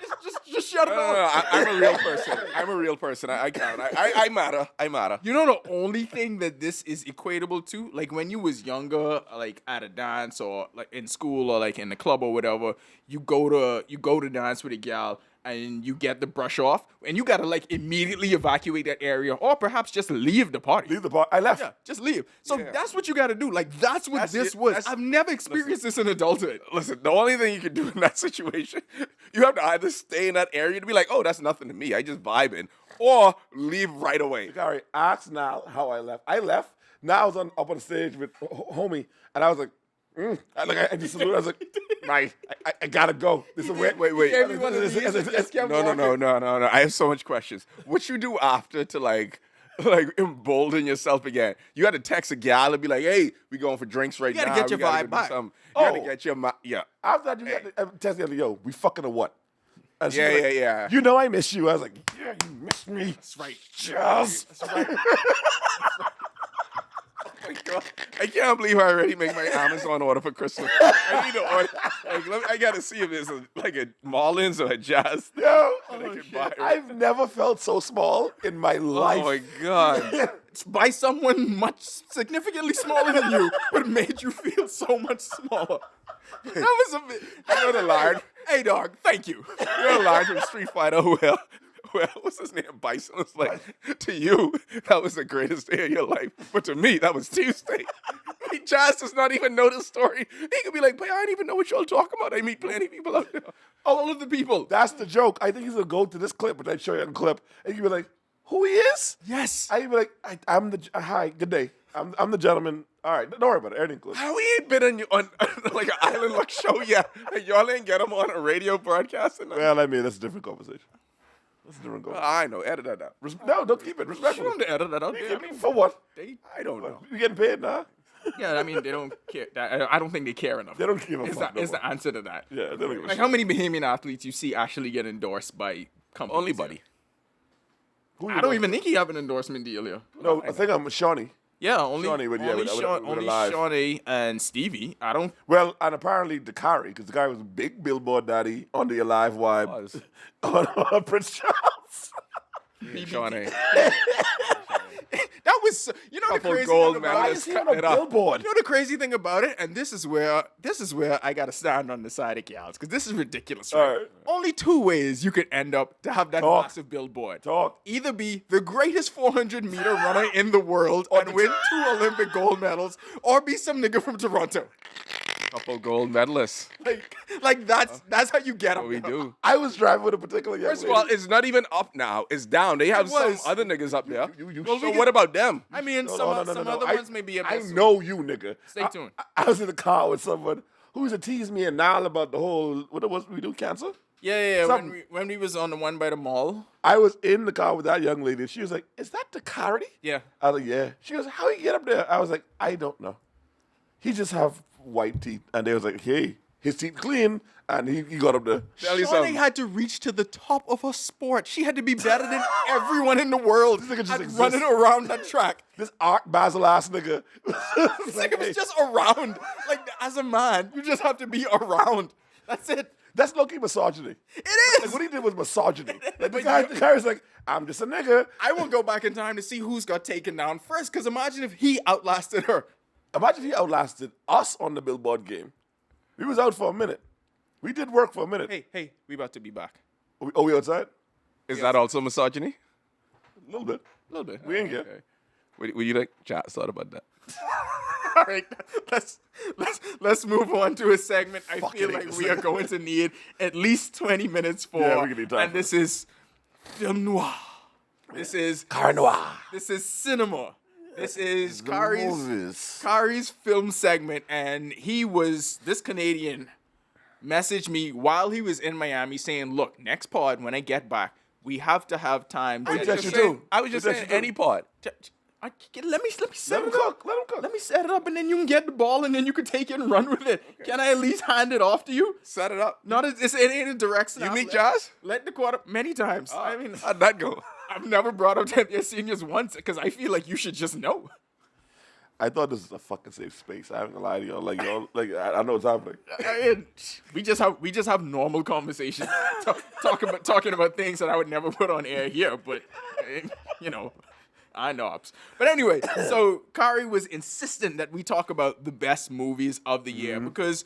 Just shut it off. I'm a real person. I'm a real person. I count. I matter. I matter. You know the only thing that this is equatable to, like when you was younger, like at a dance or like in school or like in the club or whatever, you go to dance with a gal and you get the brush off and you gotta like immediately evacuate that area or perhaps just leave the party. Leave the bar. I left. Yeah, just leave. So Yeah. that's what you gotta do. Like that's what this it. was. I've never experienced this in adulthood. Listen, the only thing you can do in that situation, you have to either stay in that area to be like, oh, that's nothing to me. I just vibing, or leave right away. All right, ask now how I left. I left. Now I was up on stage with homie, and I was like, I just saluted. I was like, right, I gotta go. This is wait. gave me one of these and just kept walking. No. I have so much questions. What you do after to like embolden yourself again? You had to text a gal and be like, hey, we going for drinks right now. You gotta get your We gotta vibe go do back. something. You gotta Oh. get your yeah. After that, you got to test the other, yo, we fucking or what? And she was Yeah, like, yeah. You know I miss you. I was like, yeah, you miss me. That's right. Just. That's right. Oh my God. I can't believe I already made my Amazon order for Christmas. I need to order. I gotta see if there's like a Marlins or a Jazz. Yo, I can buy it. I've never felt so small in my life. Oh my God. It's by someone much significantly smaller than you, but made you feel so much smaller. That was a bit. I know the line. Hey, dog. Thank you. You know the line from Street Fighter where what's his name? Bison was like, to you, that was the greatest day of your life. But to me, that was Tuesday. Jazz does not even know the story. He could be like, but I don't even know what y'all talking about. I meet plenty of people out there. All of the people. That's the joke. I think he's gonna go to this clip, but I show you a clip, and you be like, "Who he is?" Yes. I be like, "I'm the hi, good day. I'm the gentleman. All right, don't worry about it. Everything cool." How he ain't been on like an Island Luck show yet? And y'all ain't get him on a radio broadcast? Well, I mean, that's a different conversation. That's a different conversation. I know. Edit that out. No, don't keep it. You Respectful. don't edit that out. I mean, for what? I don't know. You getting paid now? Yeah, I mean, they don't care. I don't think they care enough. They don't give a Is fuck. that is the answer to that? Yeah, they don't give a Like, shit. how many Bahamian athletes you see actually get endorsed by companies? Only Buddy. Who you I don't know? even think he have an endorsement deal here. No, I think I'm Shawnee. Yeah, only Shawnee with- yeah, only, with- with- Shawn- with only Alive. Shawnee and Stevie. I don't. Well, and apparently Dakari, because the guy was a big billboard daddy on the Alive vibe Was. on Prince Charles. Shawnee. That was you know the Couple crazy gold thing about Why it. medals. is he on cutting a it up. billboard? You know the crazy thing about it, and this is where I gotta stand on the side of gals because this is ridiculous. Right? All right. Only two ways you could end up to have that Talk. massive billboard. Talk. Either be the greatest 400-meter runner in the world and win 2 Olympic gold medals, or be some nigga from Toronto. Couple gold medalists. Like that's how you get What them. we do. I was driving with a particular young First of all, lady. it's not even up now. It's down. They have some was. other niggas up there. You So should- what about them? I mean, No, some no, no, some no, no. other I- ones may be a I bit. know you, nigga. Stay tuned. I was in the car with someone who used to tease me and Nile about the whole, what it was we do, cancer? Yeah. Some- When we was on the one by the mall. I was in the car with that young lady. And she was like, is that Dakari? Yeah. I was like, yeah. She goes, how you get up there? I was like, I don't know. He just have white teeth. And they was like, hey, his teeth clean. And he got up there. Tell you Shawnee something. had to reach to the top of her sport. She had to be better than everyone in the world This nigga just at exists. running around that track. This Art Basel ass nigga. This nigga was just around. Like, as a man, you just have to be around. That's it. That's low-key misogyny. It is. Like, what he did was misogyny. Like, the But guy was like, I'm just a nigga. I will go back in time to see who's got taken down first, because imagine if he outlasted her. Imagine he outlasted us on the Billboard game. We was out for a minute. We did work for a minute. Hey, we about to be back. Oh, we outside? Is that also misogyny? A little bit. A little bit. We ain't here. Okay. What you like? Chat thought about that. All right, let's move on to a segment I Fucking feel hate like this we are segment. going to need at least 20 minutes for. Yeah, we're gonna need time and for this is film noir. This is Car noir. This is cinema. This is The Kari's movies. film segment, and this Canadian messaged me while he was in Miami saying, "Look, next pod when I get back, we have to have time." I to text you too. I was just That's saying true. any part. Let me set Let him it up. cook. Let him cook. Let me set it up, and then you can get the ball, and then you can take it and run with it. Can I at least hand it off to you? Set it up. Not as it ain't a direct snap. You meet Jazz? Let the quarter many times. I mean, How'd that go? I've never brought up 10th seniors once because I feel like you should just know. I thought this was a fucking safe space. I haven't gonna lie to y'all. Like, y'all, like I know what's happening. I mean, we just have normal conversations, talking about things that I would never put on air here. But you know, I know. But anyway, so Kari was insistent that we talk about the best movies of the year because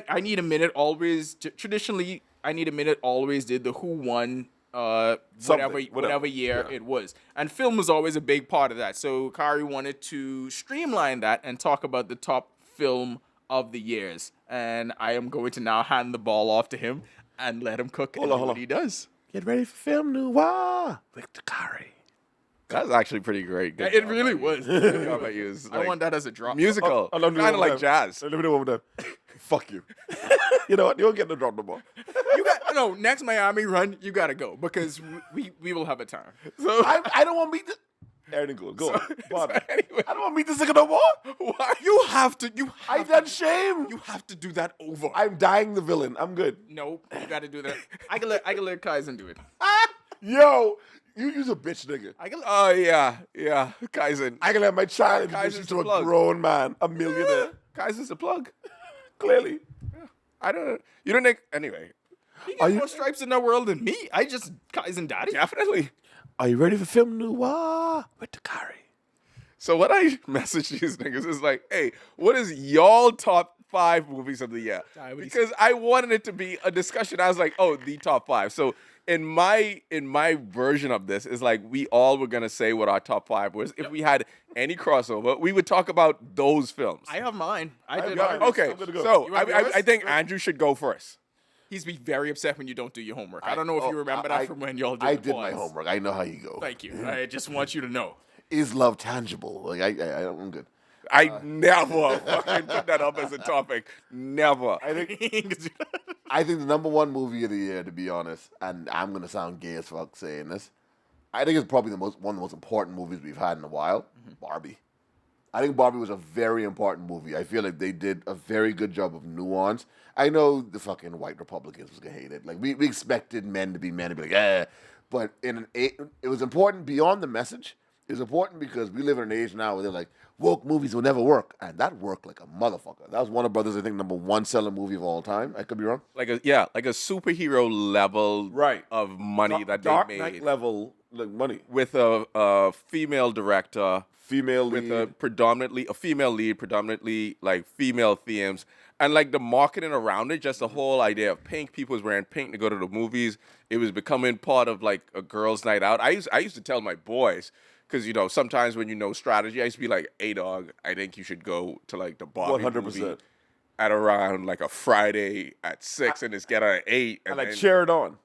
I Need a Minute always traditionally I Need a Minute always did the who won whatever year it was. And film was always a big part of that. So Kari wanted to streamline that and talk about the top film of the years. And I am going to now hand the ball off to him and let him cook Hold on. what he does. Get ready for film noir with the Kari. That's actually pretty great. Good It job really by you. was. Good job by you. It's I like want that as a drop. musical. Let me do Kind one of more like time. jazz. Let me do one more time. Fuck you. You know what? You don't get the drop no more. You got no next Miami run. You got to go because we will have a time. So I don't want to meet this. Everything good. Go on. Bother. anyway, I don't want to meet this nigga no more. why? You have to. I done shame. You have to do that over. I'm dying the villain. I'm good. Nope, you got to do that. I can let Kaizen do it. Yo, you's a bitch nigga. I can. Oh yeah, Kaizen. I can let my child Kaiser's introduce you to the a plug. grown man, a millionaire. Kaizen's a plug. Clearly. I don't know. You don't think anyway. He got more stripes in the world than me. I just Kaizen daddy. Definitely. Are you ready for film noir with the Kari? So what I messaged these niggas is like, hey, what is y'all top 5 movies of the year? Because I wanted it to be a discussion. I was like, oh, the top 5. So in my version of this is like we all were gonna say what our top 5 was. If we had any crossover, we would talk about those films. I have mine. I did got mine. it. Okay, I'm gonna go. so You want I yours? think Andrew should go first. He's be very upset when you don't do your homework. I don't know if you remember that from when y'all did I the did my pods. homework. I know how you go. Thank you. I just want you to know. Is love tangible? Like I'm good. I never fucking put that up as a topic. Never. I think the number one movie of the year, to be honest, and I'm gonna sound gay as fuck saying this, I think it's probably one of the most important movies we've had in a while. Barbie. I think Barbie was a very important movie. I feel like they did a very good job of nuance. I know the fucking white Republicans was gonna hate it. Like we expected men to be like, yeah, but it was important beyond the message. It was important because we live in an age now where they're like, woke movies will never work, and that worked like a motherfucker. That was Warner Brothers, I think, number 1 selling movie of all time. I could be wrong. Like a superhero level of money that Dark they Knight made level like money. with a female director, Female with lead. a female lead, predominantly like female themes, and like the marketing around it, just the whole idea of pink. People was wearing pink to go to the movies. It was becoming part of like a girls' night out. I used to tell my boys. Because, you know, sometimes when you know strategy, I used to be like, hey, dog, I think you should go to, like, the Barbie 100%. movie at around, like, a Friday at 6 and just get out at 8. I And like then, cheer it on.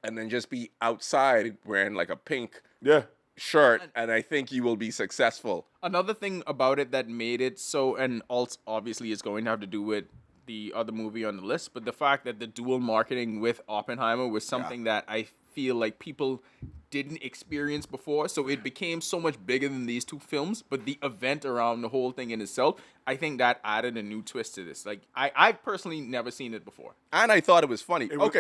and then just be outside wearing, like, a pink Yeah. shirt, and I think you will be successful. Another thing about it that made it so, and also obviously it's going to have to do with the other movie on the list, but the fact that the dual marketing with Oppenheimer was something that I feel like people didn't experience before, so it became so much bigger than these two films, but the event around the whole thing in itself, I think that added a new twist to this. Like, I've personally never seen it before. And I thought it was funny. It was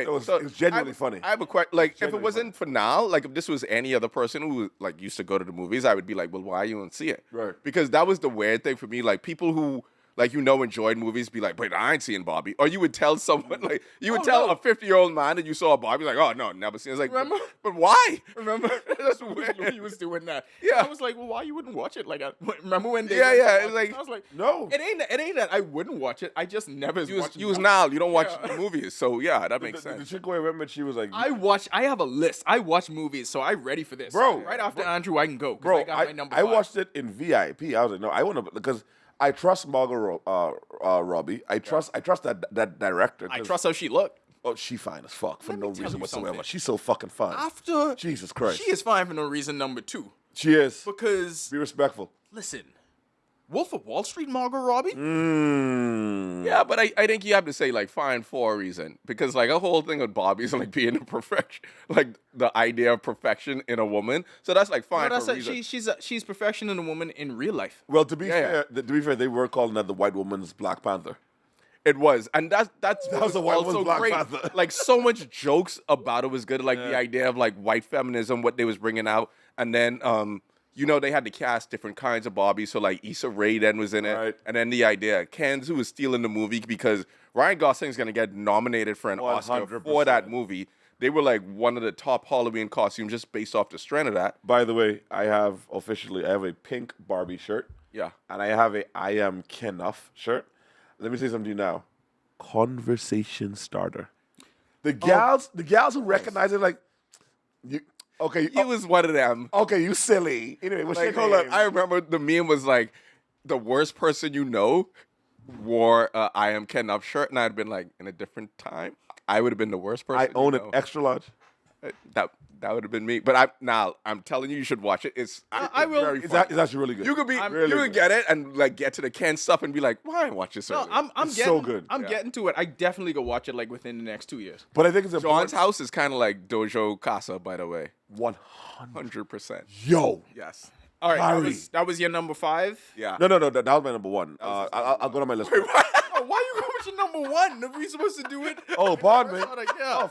genuinely funny. I have a question. Like, if it Genuinely wasn't for now, like, if this was any other person who, like, used to go to the movies, I would be like, well, why you don't see it? Right. Because that was the weird thing for me. Like, people who, like, you know, enjoyed movies be like, wait, I ain't seeing Barbie. Or you would tell someone, like, you would tell a 50-year-old man that you saw a Barbie, like, oh, no, never seen it. It's like, Remember? But why? Remember? That's weird. He was doing that. Yeah. I was like, well, why you wouldn't watch it? Like, remember when they Yeah, went to yeah, watch it's it? like- I was like, No. it ain't that I wouldn't watch it. I just never watched You was it. now. You don't watch Yeah. movies. So, yeah, that makes The sense. chick who I remember, she was like, I have a list. I watch movies, so I'm ready for this. Bro, Right after Andrew, I can go. 'cause bro, I got my number I 5. watched it in VIP. I was like, no, I want to, because I trust Margot Robbie. I trust that director. I 'cause- trust how she looked. Oh, she fine as fuck for Let no me tell reason you whatsoever. something. She's so fucking fine. After Jesus Christ. she is fine for no reason. Number 2, She is. because Be respectful. listen, Wolf of Wall Street, Margot Robbie. Yeah, but I think you have to say like fine for a reason, because like a whole thing with Bobby is like being a perfection, like the idea of perfection in a woman. So that's like fine No, for a reason. she's perfection in a woman in real life. Well, to be Yeah, fair, they were calling that the white woman's Black Panther. It was, and that was a white also woman's Black great. Panther. Like so much jokes about it was good. Like the idea of like white feminism, what they was bringing out, and then they had to cast different kinds of Bobby. So like Issa Rae then was in it, Right. and then the idea Kenzu was stealing the movie because Ryan Gosling's gonna get nominated for an Oscar 100%. for that movie. They were like one of the top Halloween costumes just based off the strength of that. By the way, I have a pink Barbie shirt. Yeah. And I have a I Am Kenough shirt. Let me say something to you now. Conversation starter. The gals who recognize it, like, you, okay, He was one of them. okay, you silly. Anyway, what's Like, your hold up. name? I remember the meme was like, the worst person you know wore a I Am Ken Up shirt, and I'd been like, in a different time, I would have been the worst person. I own you it know. extra large. That would have been me. But I'm telling you, you should watch it. I will. Very It's, funny. it's actually really good. You could be, really you could good. get it and like get to the Ken stuff and be like, why didn't I watch this No, earlier? I'm It's getting so good. I'm Yeah. getting to it. I definitely go watch it like within the next 2 years. But I think it's important. John's house is kind of like Dojo Casa, by the way. 100. 100%. Yo. Yes. All right, Harry. that was your number 5. Yeah. No, that was my number one. I'll go to my list. Oh, why you going with your number 1? Are we supposed to do it? Oh, pardon me. That's what I- yeah. Oh,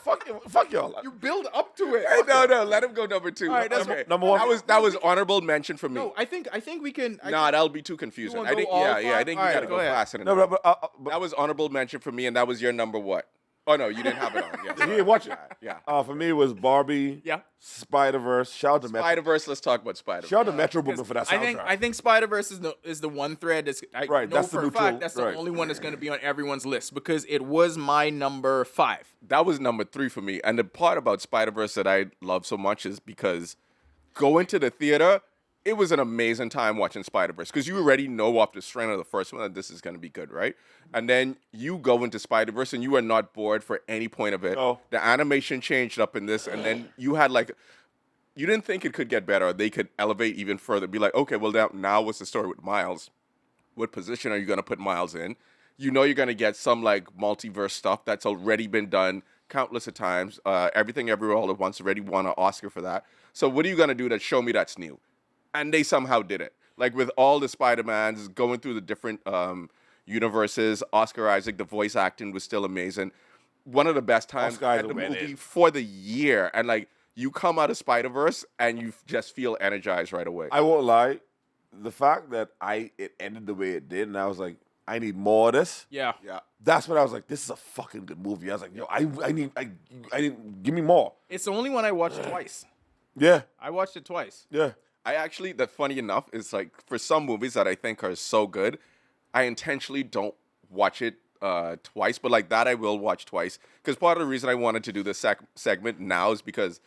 fuck y'all. You build up to it. Hey, no, let him go number 2. All right, that's okay. number one. That was honorable mention for me. No, I think we can. Nah, that'll be too confusing. wanna I go think all I five? think All you right, gotta go go ahead. faster than No, that. but That was honorable mention for me, and that was your number what? Oh no, you didn't have it on. Yeah, you didn't watch it. yeah. For me, it was Barbie. Yeah. Spider-Verse. Shout out to Metro. Spider-Verse. Let's talk about Spider-Verse. Shout out to Metro Boomin for that soundtrack. I think Spider-Verse is the one thread that's Right, know that's the for a neutral- fact that's the right. only one that's going to be on everyone's list because it was my number 5. That was number 3 for me. And the part about Spider-Verse that I love so much is because going to the theater, it was an amazing time watching Spider-Verse because you already know off the strength of the first one that this is going to be good, right? And then you go into Spider-Verse and you are not bored for any point of it. No. The animation changed up in this, and then you had like, you didn't think it could get better. They could elevate even further. Be like, okay, well now what's the story with Miles? What position are you going to put Miles in? You know you're going to get some like multiverse stuff that's already been done countless of times. Everything Everywhere All at Once already won an Oscar for that. So what are you going to do to show me that's new? And they somehow did it. Like with all the Spider-Mans going through the different universes, Oscar Isaac, the voice acting was still amazing. One of the best times Oscar Isaac at the went movie in. for the year. And like you come out of Spider-Verse and you just feel energized right away. I won't lie. The fact that it ended the way it did, and I was like, I need more of this. Yeah. yeah. That's when I was like, this is a fucking good movie. I was like, yo, I need, give me more. It's the only one I watched twice. Yeah, I watched it twice. yeah. I actually, that funny enough, is like for some movies that I think are so good, I intentionally don't watch it twice, but like that I will watch twice. Because part of the reason I wanted to do this segment now is because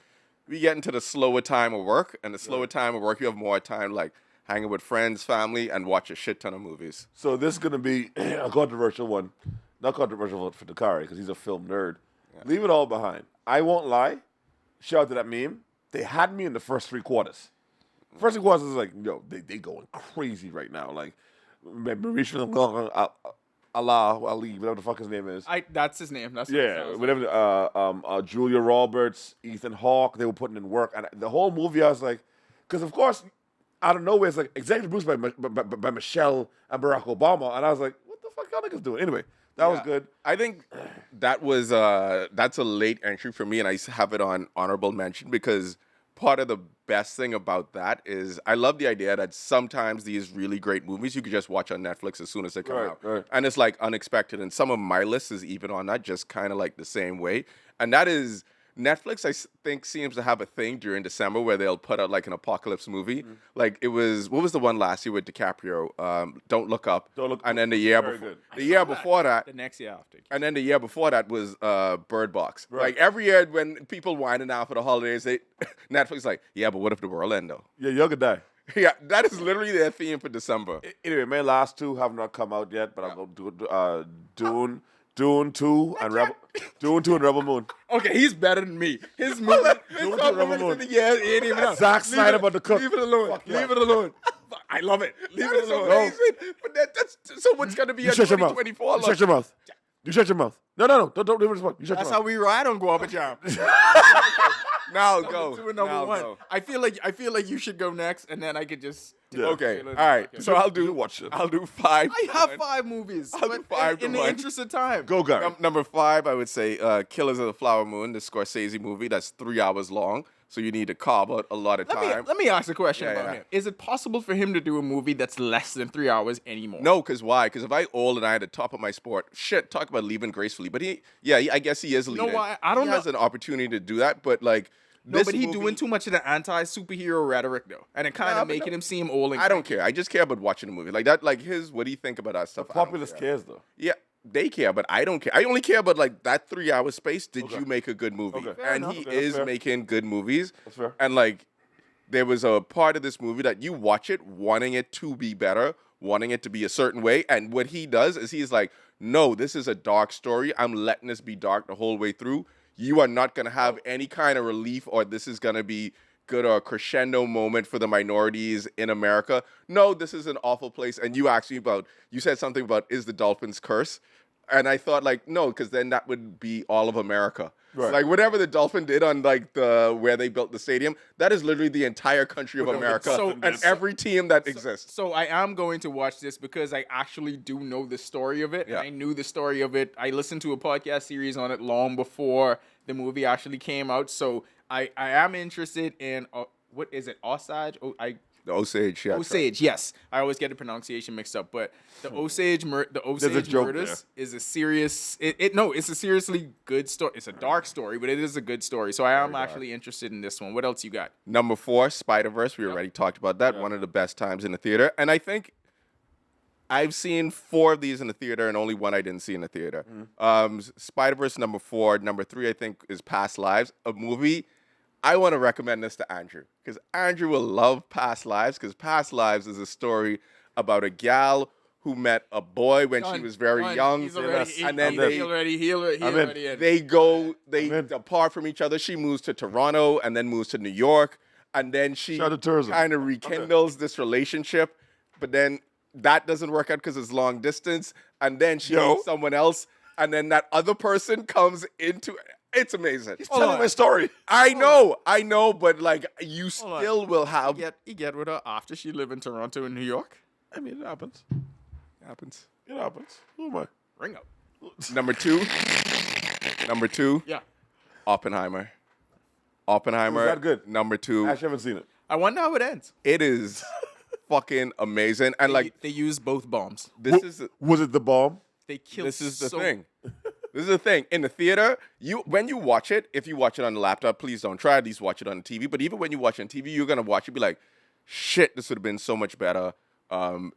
we get into the slower time of work, and the slower time of work, you have more time like hanging with friends, family, and watch a shit ton of movies. So this is gonna be a controversial one. Not controversial for Dakari because he's a film nerd. Leave it all behind. I won't lie. Shout out to that meme. They had me in the first 3 quarters. First 3 quarters is like, yo, they going crazy right now. Like, Mauricio Ali, whatever the fuck his name is. That's his name. That's what it Yeah, sounds like. whatever. Julia Roberts, Ethan Hawke, they were putting in work, and the whole movie, I was like, because of course, out of nowhere, it's like executive produced by Michelle and Barack Obama, and I was like, what the fuck y'all niggas doing? Anyway, that was Yeah. good. I think that was that's a late entry for me, and I have it on honorable mention because part of the best thing about that is I love the idea that sometimes these really great movies you could just watch on Netflix as soon as they come Right, out, right. and it's like unexpected. And some of my list is even on that, just kind of like the same way, and that is. Netflix, think, seems to have a thing during December where they'll put out like an apocalypse movie. Like it was, what was the one last year with DiCaprio? Don't Look Up. Don't Look And Up. then the year Very before, good. the year before that, The next year after. and then the year before that was Bird Box. Like every year when people winding down for the holidays, they Netflix like, yeah, but what if the world end though? Yeah, y'all could die. Yeah, that is literally their theme for December. Anyway, my last two have not come out yet, but I'm going to do Dune 2 and Rebel Moon. Okay, he's better than me. His movie. Dune 2 Rebel Moon. Yeah, he ain't even out. Zack Snyder about to cook. Leave it alone. Leave it alone. I love it. Leave That it is alone. amazing. But that's so what's going to be You a shut your mouth. 2024 You shut your mouth. You shut your mouth. No. Don't leave it alone. You shut That's your how mouth. we ride on Guava Jam. Now go. Two and number Now one. go. I feel like you should go next, and then I could just. Yeah. Okay. Okay, All let's- right. okay. So I'll do watch it. I'll do 5. I have 5 movies. I'll do but 5 in to the 1. interest of time. Go, Gary. Number 5, I would say Killers of the Flower Moon, the Scorsese movie. That's 3 hours long, so you need to carve out a lot of time. Let me ask a question Yeah, about yeah. him. Is it possible for him to do a movie that's less than 3 hours anymore? No, because why? Because if I old and I had the top of my sport, talk about leaving gracefully. But I guess he is leaving. why? I don't he know. has an opportunity to do that, but like No, this but he movie, doing too much of the anti-superhero rhetoric though, and it kind Nah, of but making no- him seem old. And I don't care. I just care about watching the movie like that. Like what do you think about that stuff? I don't Populace care. cares, though. Yeah, they care, but I don't care. I only care about like that 3 hour space. Did you make a good movie? Okay. Fair And enough. he Okay, that's is fair. making good movies. That's fair. And like, there was a part of this movie that you watch it wanting it to be better, wanting it to be a certain way. And what he does is he's like, no, this is a dark story. I'm letting this be dark the whole way through. You are not going to have any kind of relief or this is going to be good or a crescendo moment for the minorities in America. No, this is an awful place. And you said something about, is the Dolphins curse? And I thought like, no, because then that would be all of America. Right. Like whatever the Dolphin did on like where they built the stadium, that is literally the entire country of America So- and every team that exists. So I am going to watch this because I actually do know the story of it. Yeah. I knew the story of it. I listened to a podcast series on it long before the movie actually came out. So I am interested in what is it? Osage? The Osage, yeah. Osage, yes. I always get the pronunciation mixed up, but the Osage joke murders is a serious. It's a seriously good story. It's a dark story, but it is a good story. So I am actually interested in this one. What else you got? Number 4, Spider-Verse. We already talked about that. One of the best times in the theater. And I think I've seen 4 of these in the theater and only one I didn't see in the theater. Spider-Verse number 4. Number 3, I think, is Past Lives, a movie. I want to recommend this to Andrew because Andrew will love Past Lives because Past Lives is a story about a gal who met a boy when she was very young. He's already, and then he already in. they depart from each other. She moves to Toronto and then moves to New York. And then she Shout out to tourism. kind of rekindles this relationship. But then that doesn't work out because it's long distance. And then she meets someone else. And then that other person comes into it's amazing. He's telling my story. I know, but like you still will have He get with her after she lived in Toronto and New York. I mean, it happens. happens. It happens. Who am I? Ring up. Number two, Yeah. Oppenheimer. Was that good? Number 2. I actually haven't seen it. I wonder how it ends. It is fucking amazing. And like They used both bombs. Was it the bomb? They killed. this is the so- thing. This is the thing. In the theater, when you watch it, if you watch it on the laptop, please don't try. At least watch it on the TV. But even when you watch it on TV, you're gonna watch it be like, shit, this would have been so much better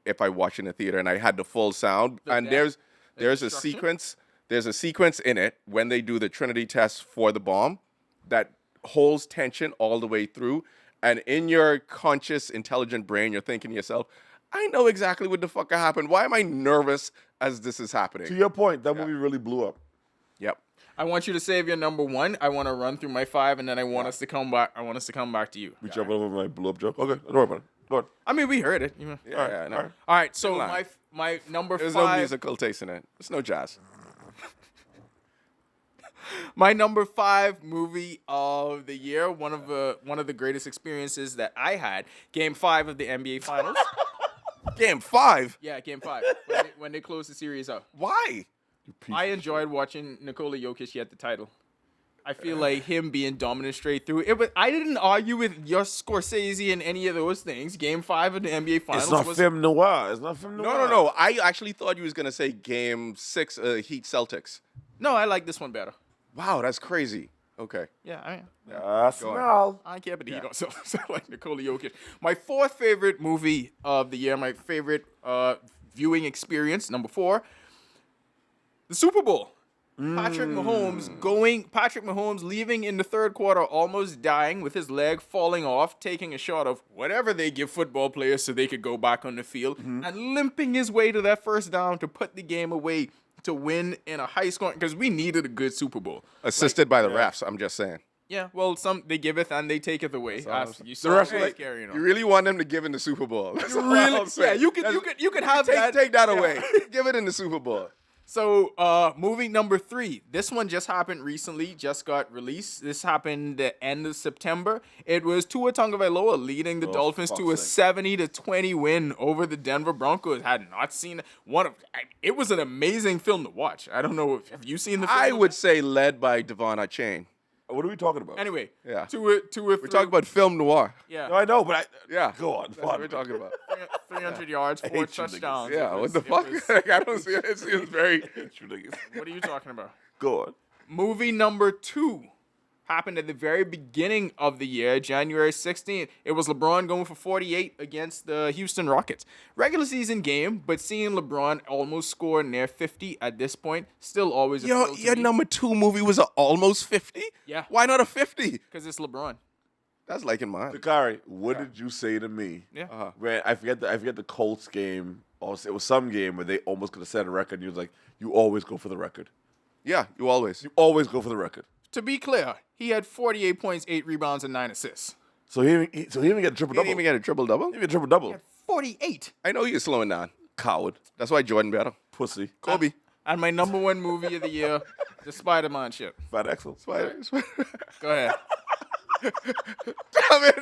if I watched it in the theater and I had the full sound. And death, there's a destruction? sequence. There's a sequence in it when they do the Trinity test for the bomb that holds tension all the way through. And in your conscious, intelligent brain, you're thinking to yourself, I know exactly what the fuck happened. Why am I nervous as this is happening? To your point, that movie really blew up. Yep. I want you to save your number 1. I want to run through my 5, and then I want us to come back. I want us to come back to you. We jump over my blew up joke. Okay, don't worry about it. Go ahead. I mean, we heard it. You know. Yeah, I know. all right. All right. So line. my number There's no 5. musical taste in it. There's no jazz. My number 5 movie of the year. One of the greatest experiences that I had. Game 5 of the NBA Finals. Game 5? Yeah, Game 5. When they closed the series out. Why? I enjoyed watching Nikola Jokic get the title. I feel like him being dominant straight through it. But I didn't argue with your Scorsese and any of those things. Game 5 of the NBA Finals It's not was film noir. It's not film noir. No. I actually thought you was going to say Game 6, Heat Celtics. No, I like this one better. Wow, that's crazy. Okay. Yeah, Arsenal. I don't care, but he don't so like Nikola Jokic. My 4th favorite movie of the year, my favorite viewing experience, number 4, the Super Bowl. Patrick Mahomes leaving in the third quarter, almost dying with his leg falling off, taking a shot of whatever they give football players so they could go back on the field, and limping his way to that first down to put the game away to win in a high scoring, because we needed a good Super Bowl. Assisted by the refs, I'm just saying. Yeah, well, some they giveth and they taketh away. You saw rest the of it, carrying on. You really want them to give in the Super Bowl. That's all I'll say. Yeah, you could have that. Take that away. Give it in the Super Bowl. So, movie number 3. This one just happened recently, just got released. This happened the end of September. It was Tua Tagovailoa leading the Dolphins to a 70-20 win over the Denver Broncos. Had not seen it was an amazing film to watch. I don't know, have you seen the film? I would say led by Devon Chain. What are we talking about? Anyway, Yeah. We're We're talking about film noir. yeah. No, I know, but Yeah. go on. That's what we're talking about. 300 yards, 4 hate you touchdowns. Yeah, It what was- the it fuck? was- Like, I don't see it. It seems very. What are you talking about? Go on. Movie number 2 happened at the very beginning of the year, January 16th. It was LeBron going for 48 against the Houston Rockets. Regular season game, but seeing LeBron almost score near 50 at this point, still always a thrill to Your me, number 2 movie was almost 50? Yeah. Why not a 50? because it's LeBron. That's like in mine. Takari, what did you say to me? Yeah. When I forget the Colts game, or it was some game where they almost could have set a record. And you was like, you always go for the record. Yeah, you always. You always go for the record. To be clear, he had 48 points, 8 rebounds, and 9 assists. So he didn't get a triple He double. didn't even get a triple double. He didn't get a triple double. 48. I know you're slowing down. Coward, That's why Jordan better. pussy, Kobe. And my number 1 movie of the year, the Spider-Man shit. fat Axel. Go ahead. Damn it.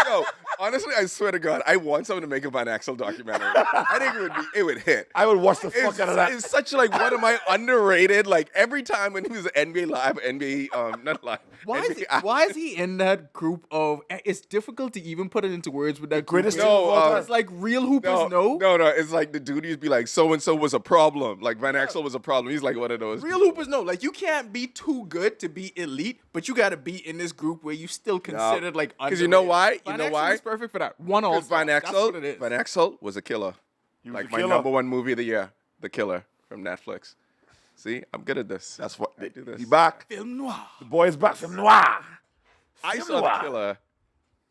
Yo, honestly, I swear to God, I want someone to make a Van Axel documentary. I think it would hit. I would watch the fuck out of that. It's such like one of my underrated. Like every time when he was NBA Live, not live. Why is he in that group of? It's difficult to even put it into words with that greatest group. team of all time. It's like real hoopers. No. It's like the dude used to be like, so and so was a problem. Like Van Axel was a problem. He's like one of those. Real hoopers know. Like you can't be too good to be elite, but you got to be in this group where you still considered like. Because you know why? You Van know Exel why? is perfect for that. One all. Because Van That's Axel, what it is. Van Axel was a killer. He was Like a my killer. number 1 movie of the year, The Killer from Netflix. See, I'm good at this. That's what I do this. He back. Film noir. The boy's back from Noir. I Film saw noir. The Killer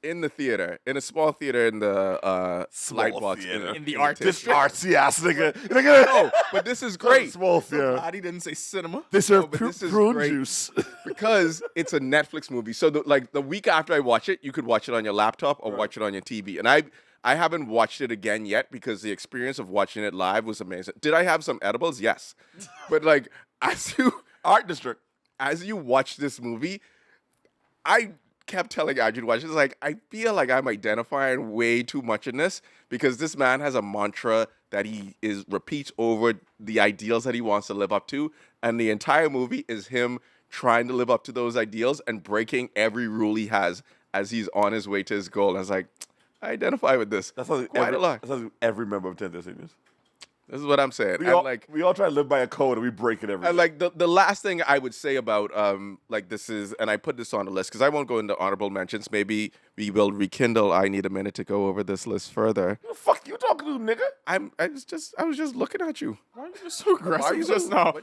in the theater, in a small theater in the Small Lightbox. theater. In the art This district. artsy ass nigga. Nigga. No, but this is great Small theater. Glad he didn't say cinema. They serve but this is prune great. juice. because it's a Netflix movie. So the week after I watch it, you could watch it on your laptop or watch it on your TV. And I haven't watched it again yet because the experience of watching it live was amazing. Did I have some edibles? Yes. But like Art district. as you watch this movie, I kept telling Andrew to watch it. It's like, I feel like I'm identifying way too much in this because this man has a mantra that he repeats over the ideals that he wants to live up to. And the entire movie is him trying to live up to those ideals and breaking every rule he has as he's on his way to his goal. And I was like, I identify with this. That's how Quite a lot. every member of 10 Seniors. This is what I'm saying. We And all, like, we all try to live by a code and we break it every and day. like the last thing I would say about like this is, and I put this on the list because I won't go into honorable mentions. Maybe we will rekindle. I need a minute to go over this list further. What the fuck you talking to, nigga? I was just looking at you. Why are you so Why are you aggressive just now?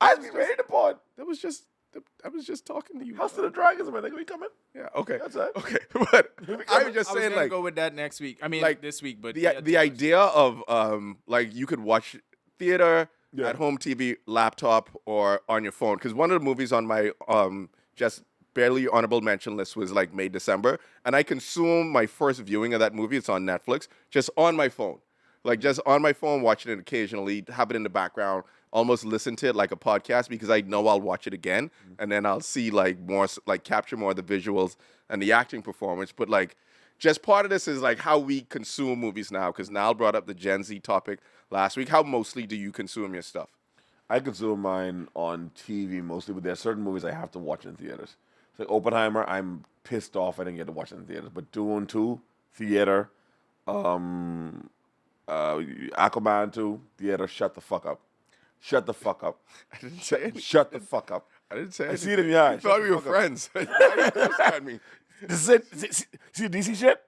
I be ready to pod. I was just talking to you. House of the Dragons, man. Nigga, we coming? Yeah. Okay. That's it. Okay. But I was just I was saying gonna like go with that next week. I mean, like, this week, but the idea of like you could watch theater Yeah. at home TV, laptop, or on your phone. Because one of the movies on my just barely honorable mention list was like May December, and I consumed my first viewing of that movie. It's on Netflix, just on my phone, like just on my phone, watching it occasionally, have it in the background, almost listen to it like a podcast because I know I'll watch it again, and then I'll see like more, like capture more of the visuals and the acting performance. But like, just part of this is like how we consume movies now. Because Niall brought up the Gen Z topic last week. How mostly do you consume your stuff? I consume mine on TV mostly, but there are certain movies I have to watch in theaters. So like Oppenheimer, I'm pissed off I didn't get to watch it in theaters. But Dune 2, theater. Aquaman 2, theater. Shut the fuck up. Shut the fuck up. I didn't say anything. Shut the fuck up. I didn't say I anything. see it in your eyes. I thought Shut we the were fuck up. friends. Why are you cursing at me? This is it. See the DC shit?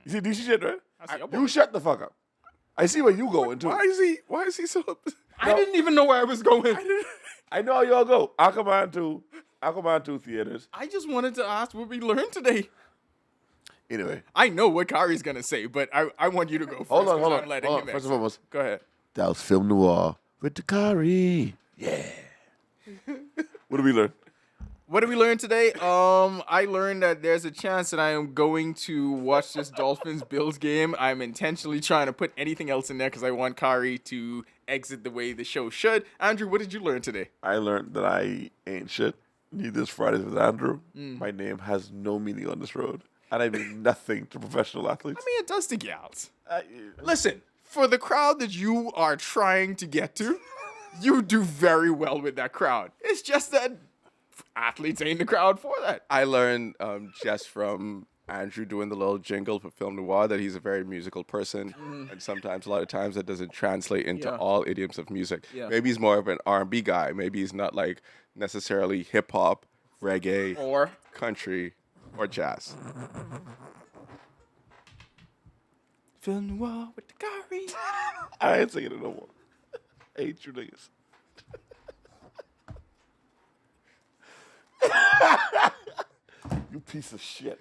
You see DC shit, right? I see your You shut the fuck up. I see where you going too. Why is he so? I didn't even know where I was going. I know how y'all go. Aquaman 2. Aquaman 2 theaters. I just wanted to ask what we learned today. Anyway. I know what Kari's gonna say, but I want you to go first. Hold on, 'cause hold I'm on. letting Hold him on. First exit. and foremost, Go ahead. that was Film Noir with Dakari. Yeah. What did we learn? What did we learn today? I learned that there's a chance that I am going to watch this Dolphins Bills game. I'm intentionally trying to put anything else in there because I want Kari to exit the way the show should. Andrew, what did you learn today? I learned that I ain't shit. Need this Fridays with Andrew. My name has no meaning on this road. And I mean nothing to professional athletes. I mean, it does to gals. Listen, for the crowd that you are trying to get to, you do very well with that crowd. It's just that athletes ain't the crowd for that. I learned just from Andrew doing the little jingle for Film Noir that he's a very musical person, and sometimes a lot of times that doesn't translate into Yeah. all idioms of music. Yeah. Maybe he's more of an R&B guy. Maybe he's not like necessarily hip hop, reggae, Or country, or jazz. Film Noir with the Kari. I ain't singing it no more. I hate you niggas. You piece of shit.